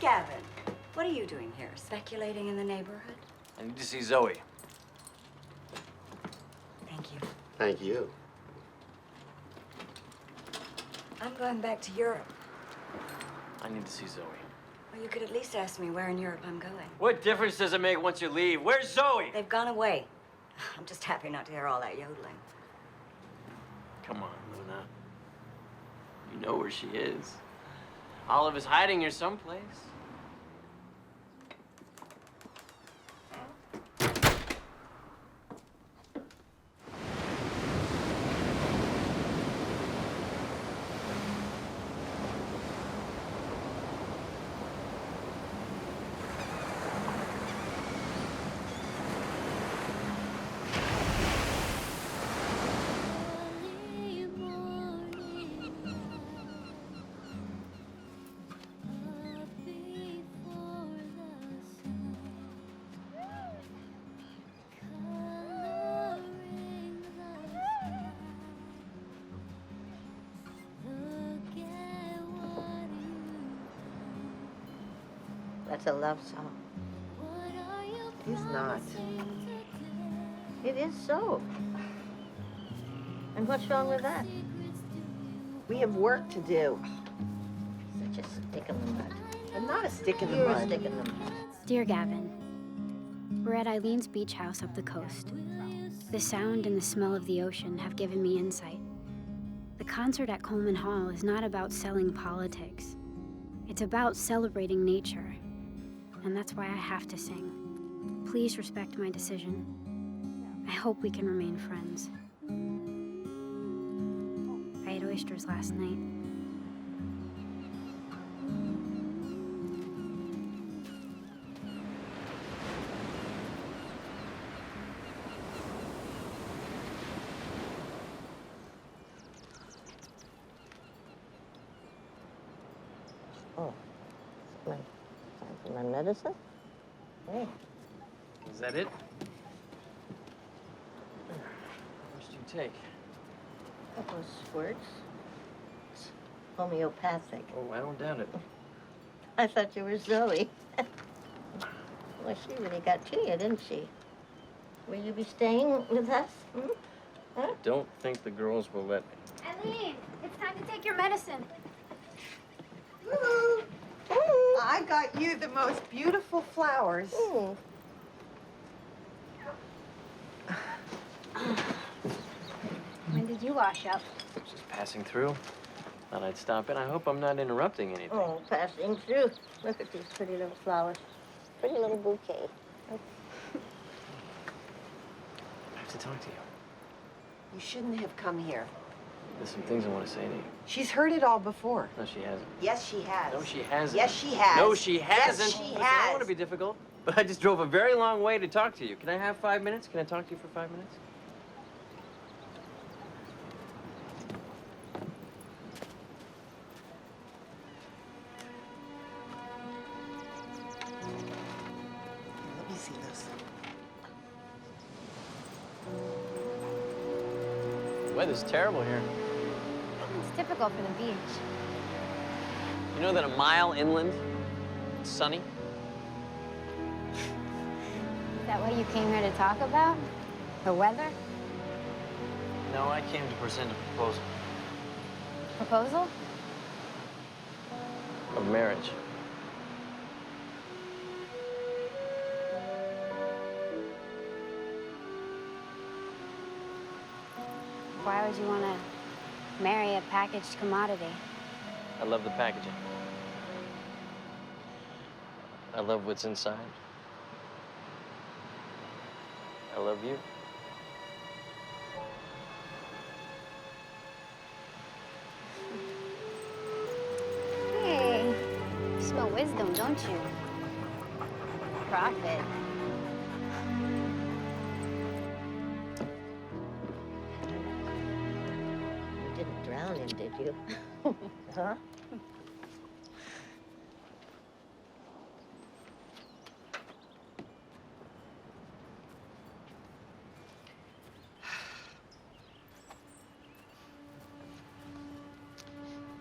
Gavin, what are you doing here? Speculating in the neighborhood?
I need to see Zoe.
Thank you.
Thank you.
I'm going back to Europe.
I need to see Zoe.
Well, you could at least ask me where in Europe I'm going.
What difference does it make once you leave? Where's Zoe?
They've gone away. I'm just happy not to hear all that yodeling.
Come on, Luna. You know where she is. Olive is hiding here someplace.
That's a love song.
It's not.
It is so. And what's wrong with that?
We have work to do.
Such a stick in the mud.
I'm not a stick in the
You're
mud.
a stick in the mud.
Dear Gavin, we're at Eileen's beach house up the coast. The sound and the smell of the ocean have given me insight. The concert at Coleman Hall is not about selling politics. It's about celebrating nature. And that's why I have to sing. Please respect my decision. I hope we can remain friends. I ate oysters last night.
Oh, time for my medicine? Hey.
Is that it? How much do you take?
Couple of squirts. It's homeopathic.
Oh, I don't doubt it.
I thought you were Zoe. Well, she really got to you, didn't she? Will you be staying with us? Hmm? Huh?
Don't think the girls will let me.
Eileen, it's time to take your medicine.
I got you the most beautiful flowers.
When did you wash up?
Just passing through. Thought I'd stop in. I hope I'm not interrupting anything.
Oh, passing through. Look at these pretty little flowers. Pretty little bouquet.
I have to talk to you.
You shouldn't have come here.
There's some things I want to say to you.
She's heard it all before.
No, she hasn't.
Yes, she has.
No, she hasn't.
Yes, she has.
No, she hasn't.
Yes, she
Listen, I
has.
don't want to be difficult, but I just drove a very long way to talk to you. Can I have 5 minutes? Can I talk to you for 5 minutes?
Let me see this.
The weather's terrible here.
It's typical for the beach.
You know that a mile inland, it's sunny?
Is that what you came here to talk about? The weather?
No, I came to present a proposal
Proposal?
of marriage.
Why would you want to marry a packaged commodity?
I love the packaging. I love what's inside. I love you.
Hey, you smell wisdom, don't you? Prophet.
You didn't drown him, did you? Huh?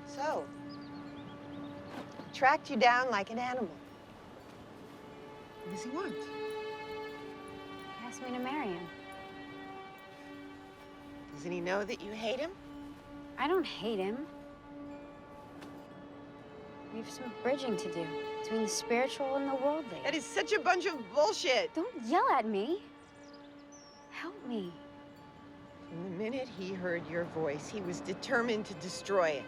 So, tracked you down like an animal. What does he want?
He asked me to marry him.
Doesn't he know that you hate him?
I don't hate him. We have some bridging to do between the spiritual and the worldly.
That is such a bunch of bullshit.
Don't yell at me. Help me.
From the minute he heard your voice, he was determined to destroy it.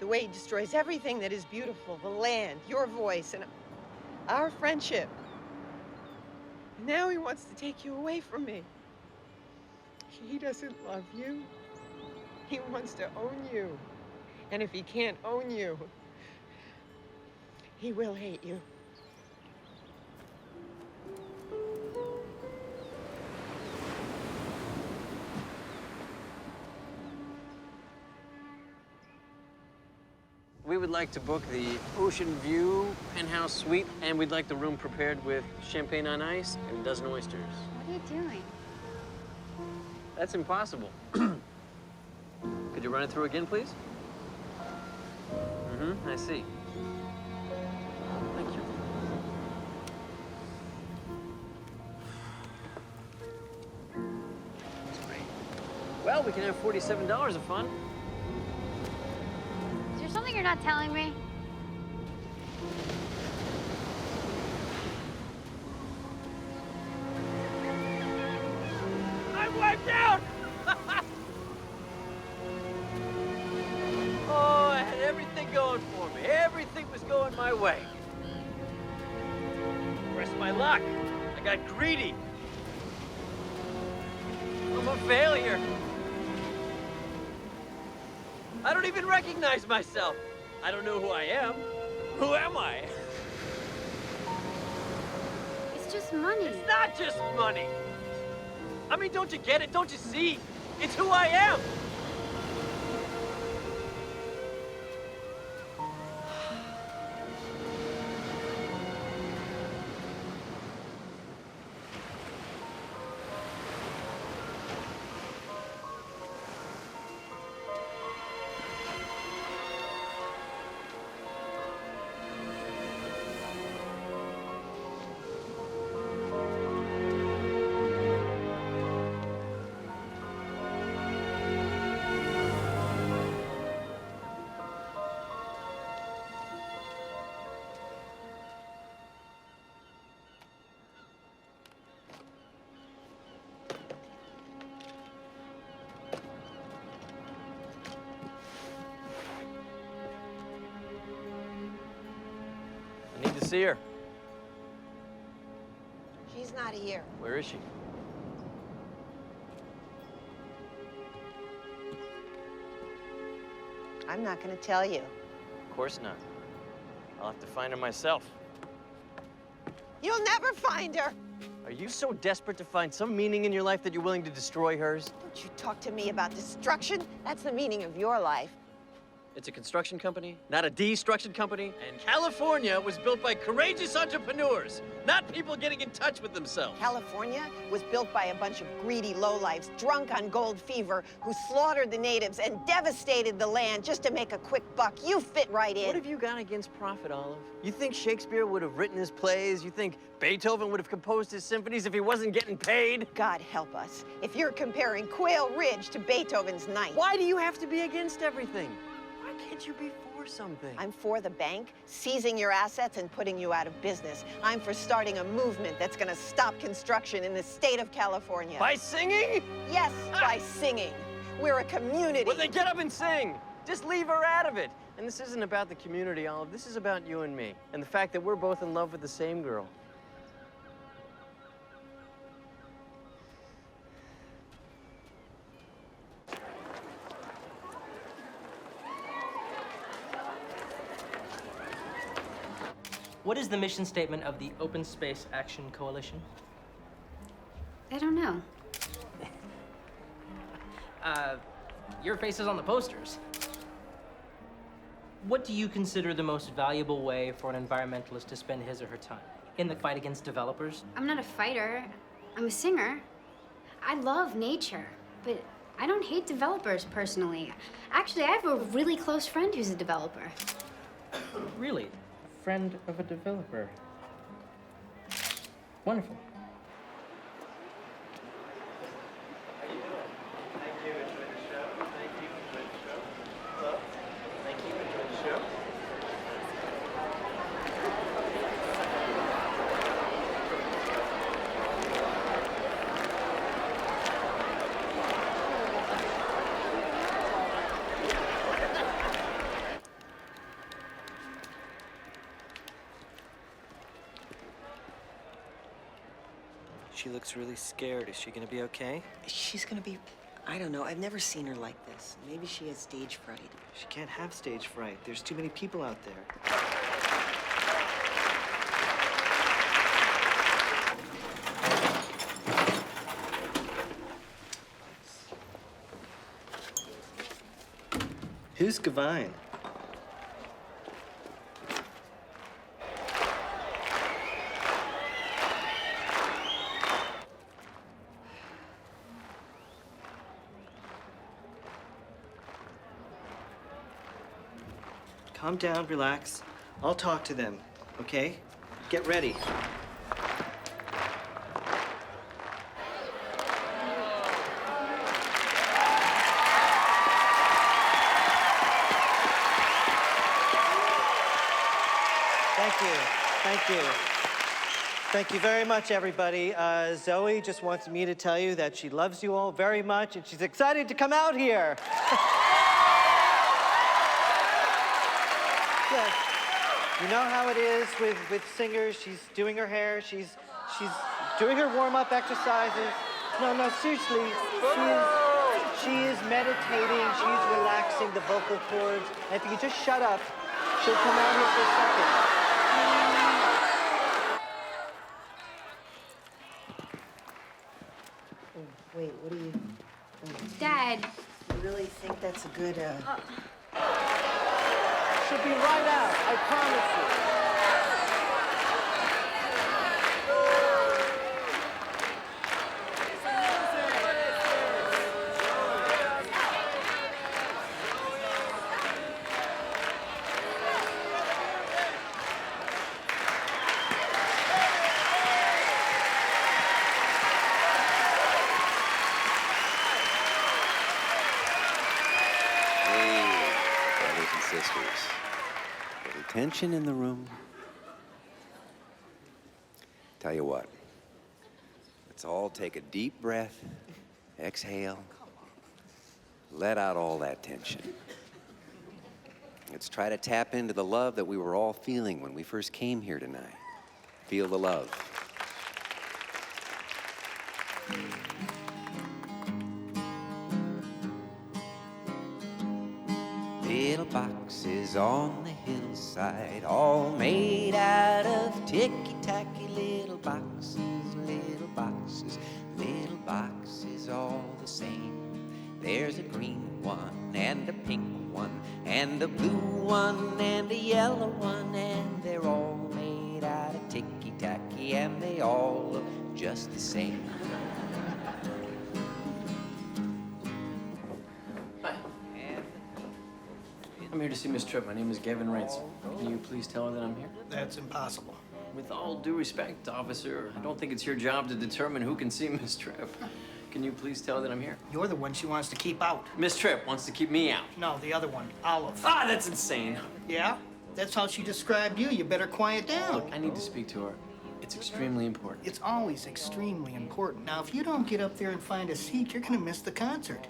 The way he destroys everything that is beautiful, the land, your voice, and our friendship. And now he wants to take you away from me. He doesn't love you. He wants to own you. And if he can't own you, he will hate you.
We would like to book the Ocean View Penthouse Suite, and we'd like the room prepared with champagne on ice and a dozen oysters.
What are you doing?
That's impossible. Could you run it through again, please? Mm-hmm, I see. Thank you. That's great. Well, we can have $47 of fun.
Is there something you're not telling me?
I'm wiped out! Oh, I had everything going for me. Everything was going my way. Pressed my luck. I got greedy. I'm a failure. I don't even recognize myself. I don't know who I am. Who am I?
It's just money.
It's not just money. I mean, don't you get it? Don't you see? It's who I am. I need to see her.
She's not here.
Where is she?
I'm not going to tell you.
Of course not. I'll have to find her myself.
You'll never find her.
Are you so desperate to find some meaning in your life that you're willing to destroy hers?
Don't you talk to me about destruction. That's the meaning of your life.
It's a construction company, not a destruction company. And California was built by courageous entrepreneurs, not people getting in touch with themselves.
California was built by a bunch of greedy lowlifes drunk on gold fever who slaughtered the natives and devastated the land just to make a quick buck. You fit right in.
What have you got against profit, Olive? You think Shakespeare would have written his plays? You think Beethoven would have composed his symphonies if he wasn't getting paid?
God help us if you're comparing Quail Ridge to Beethoven's Ninth.
Why do you have to be against everything? Why can't you be for something?
I'm for the bank seizing your assets and putting you out of business. I'm for starting a movement that's going to stop construction in the state of California.
By singing?
Yes, by singing. We're a community.
Well, then get up and sing. Just leave her out of it. And this isn't about the community, Olive. This is about you and me. And the fact that we're both in love with the same girl.
What is the mission statement of the Open Space Action Coalition?
I don't know.
Your face is on the posters. What do you consider the most valuable way for an environmentalist to spend his or her time? In the fight against developers?
I'm not a fighter. I'm a singer. I love nature, but I don't hate developers personally. Actually, I have a really close friend who's a developer.
Really? Friend of a developer. Wonderful.
She looks really scared. Is she gonna be okay?
She's gonna be, I don't know. I've never seen her like this. Maybe she has stage fright.
She can't have stage fright. There's too many people out there. Who's Gavine? Calm down, relax. I'll talk to them, okay? Get ready. Thank you. Thank you. Thank you very much, everybody. Zoe just wants me to tell you that she loves you all very much and she's excited to come out here. Yes. You know how it is with singers. She's doing her hair. She's doing her warm-up exercises. No, seriously. She is meditating. She's relaxing the vocal cords. And if you could just shut up, she'll come out here for a second.
Oh, wait, what do you...
Dad.
You really think that's a good,
She'll be right out, I promise you.
Tension in the room. Tell you what, let's all take a deep breath, exhale, let out all that tension. Let's try to tap into the love that we were all feeling when we first came here tonight. Feel the love. Little boxes on the hillside, all made out of ticky-tacky little boxes, little boxes, little boxes, all the same. There's a green one and a pink one and a blue one and a yellow one, and they're all made out of ticky-tacky and they all look just the same.
I'm here to see Miss Tripp. My name is Gavin Ransom. Can you please tell her that I'm here?
That's impossible.
With all due respect, officer, I don't think it's your job to determine who can see Miss Tripp. Can you please tell her that I'm here?
You're the one she wants to keep out.
Miss Tripp wants to keep me out.
No, the other one, Olive.
Ah, that's insane.
Yeah? That's how she described you. You better quiet down.
Look, I need to speak to her. It's extremely important.
It's always extremely important. Now, if you don't get up there and find a seat, you're gonna miss the concert.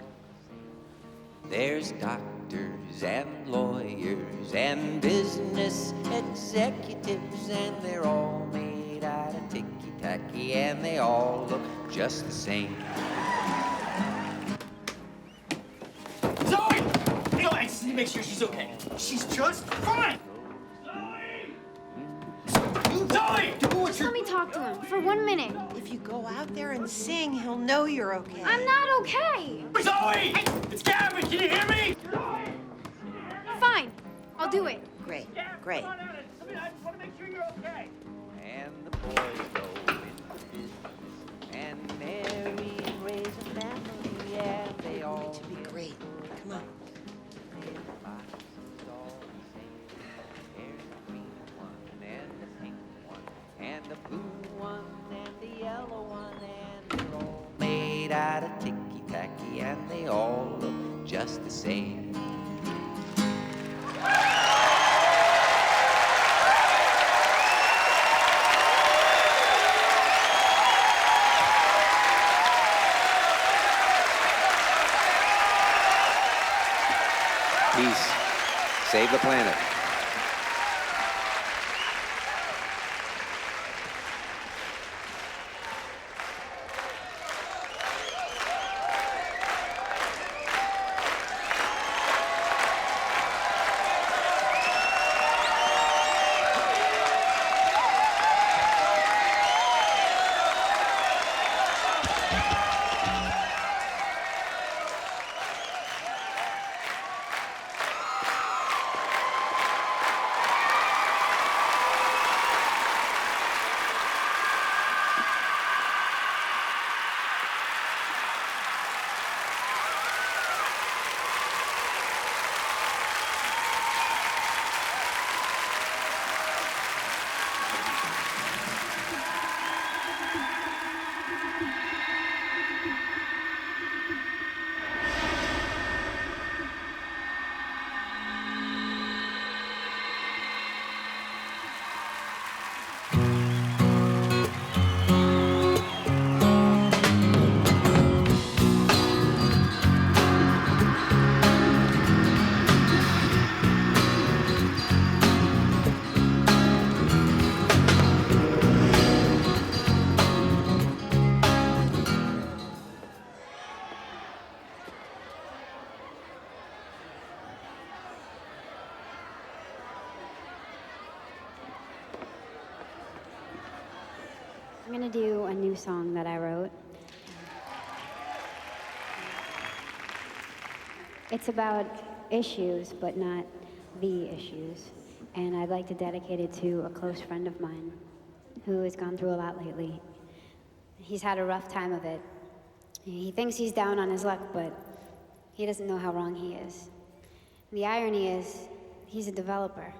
There's doctors and lawyers and business executives, and they're all made out of ticky-tacky, and they all look just the same.
Zoe! You know, I just need to make sure she's okay. She's just fine! Zoe! Do what
Just let me talk to him for 1 minute.
If you go out there and sing, he'll know you're okay.
I'm not okay.
Zoe! It's Gavin! Can you hear me?
Fine. I'll do it.
Great, great.
I just want to make sure you're okay.
And the boys go into business, and Mary raised a family, and they all
to be great. Come on.
save the planet.
I'm gonna do a new song that I wrote. It's about issues, but not the issues. And I'd like to dedicate it to a close friend of mine who has gone through a lot lately. He's had a rough time of it. He thinks he's down on his luck, but he doesn't know how wrong he is. The irony is, he's a developer.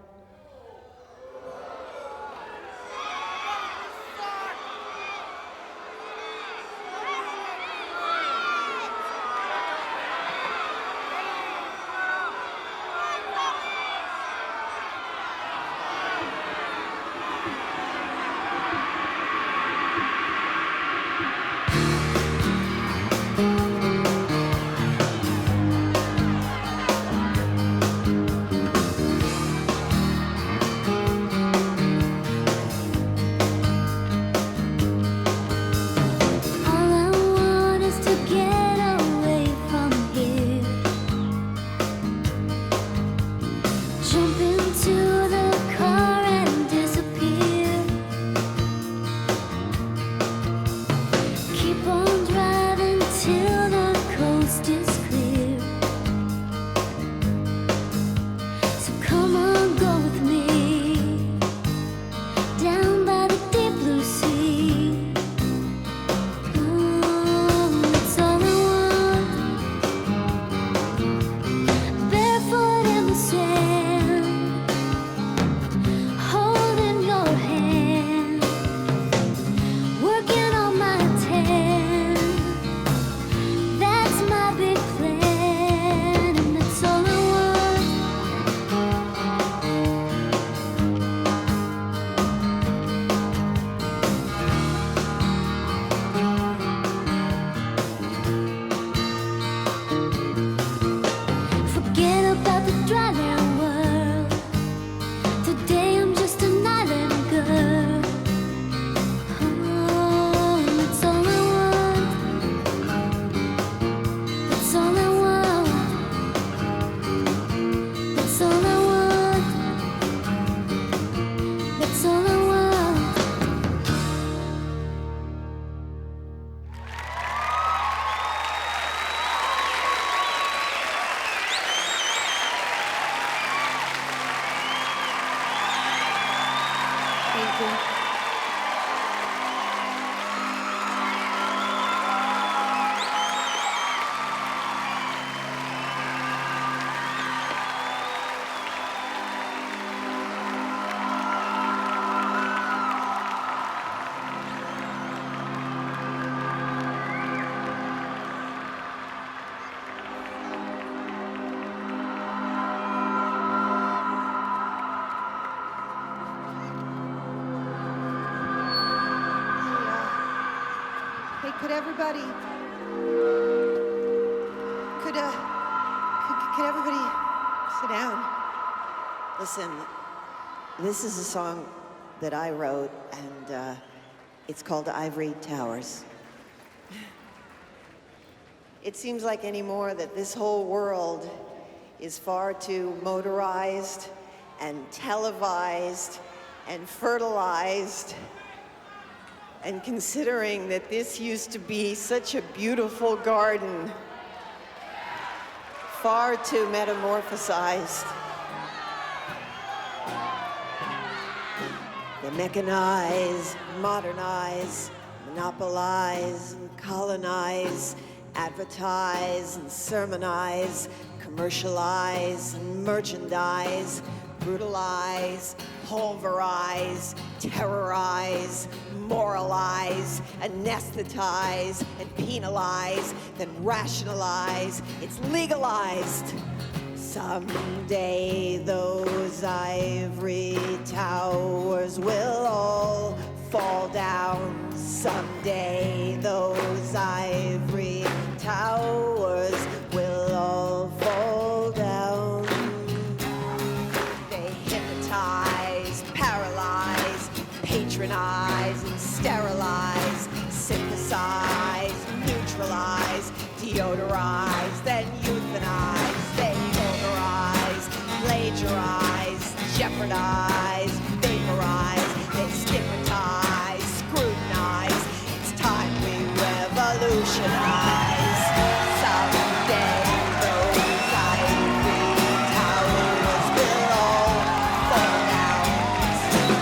Could everybody sit down? Listen, this is a song that I wrote, and it's called Ivory Towers. It seems like anymore that this whole world is far too motorized and televised and fertilized. And considering that this used to be such a beautiful garden, far too metamorphosized. They mechanize, modernize, monopolize, and colonize, advertise and sermonize, commercialize and merchandise, brutalize, pulverize, terrorize, moralize, anesthetize, and penalize, then rationalize. It's legalized. Someday those ivory towers will all fall down. Someday those ivory towers will all fall down. They hypnotize, paralyze, patronize, and sterilize, synthesize, neutralize, deodorize, then euthanize, then pulverize, plagiarize, jeopardize, vaporize, they stigmatize, scrutinize. It's time we revolutionize. Someday those ivory towers will all fall down.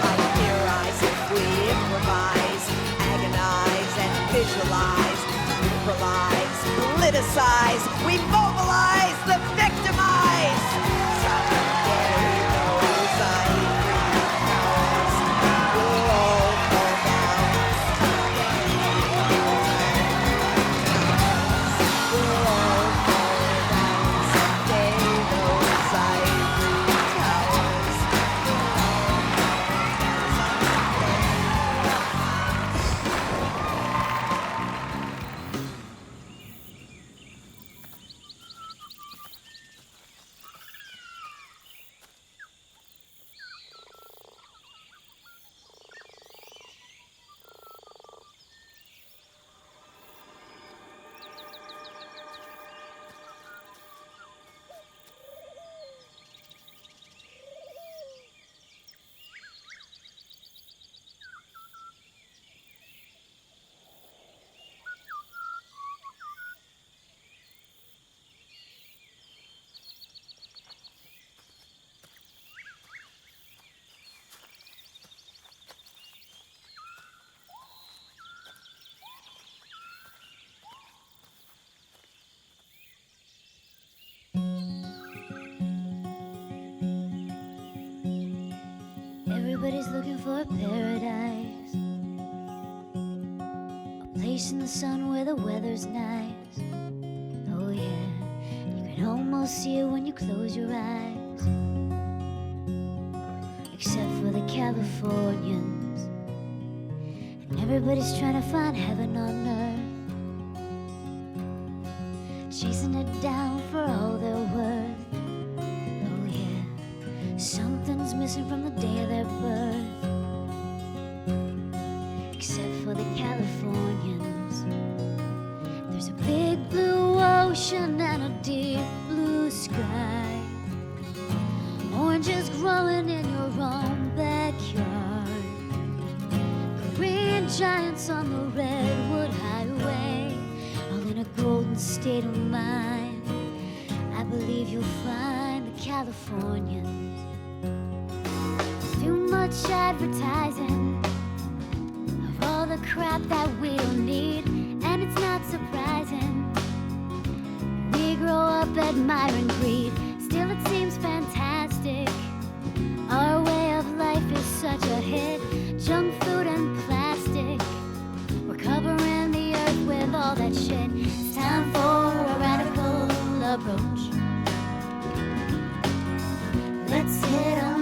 I theorize if we improvise, agonize and visualize, neutralize, politicize, we mobilize the victimized. Someday those ivory towers will all fall down. Will all fall down. Someday those ivory towers
Everybody's looking for a paradise, a place in the sun where the weather's nice. Oh yeah, you can almost see it when you close your eyes. Except for the Californians, and everybody's trying to find heaven on earth, chasing it down for all they're worth. Oh yeah, something's missing from the day of their birth. Except for the Californians, there's a big blue ocean and a deep blue sky. Oranges growing in your own backyard, Korean giants on the Redwood Highway, all in a golden state of mind. I believe you'll find the Californians. Too much advertising of all the crap that we don't need, and it's not surprising. We grow up admiring greed, still it seems fantastic. Our way of life is such a hit, junk food and plastic. We're covering the earth with all that shit. It's time for a radical approach. Let's hit on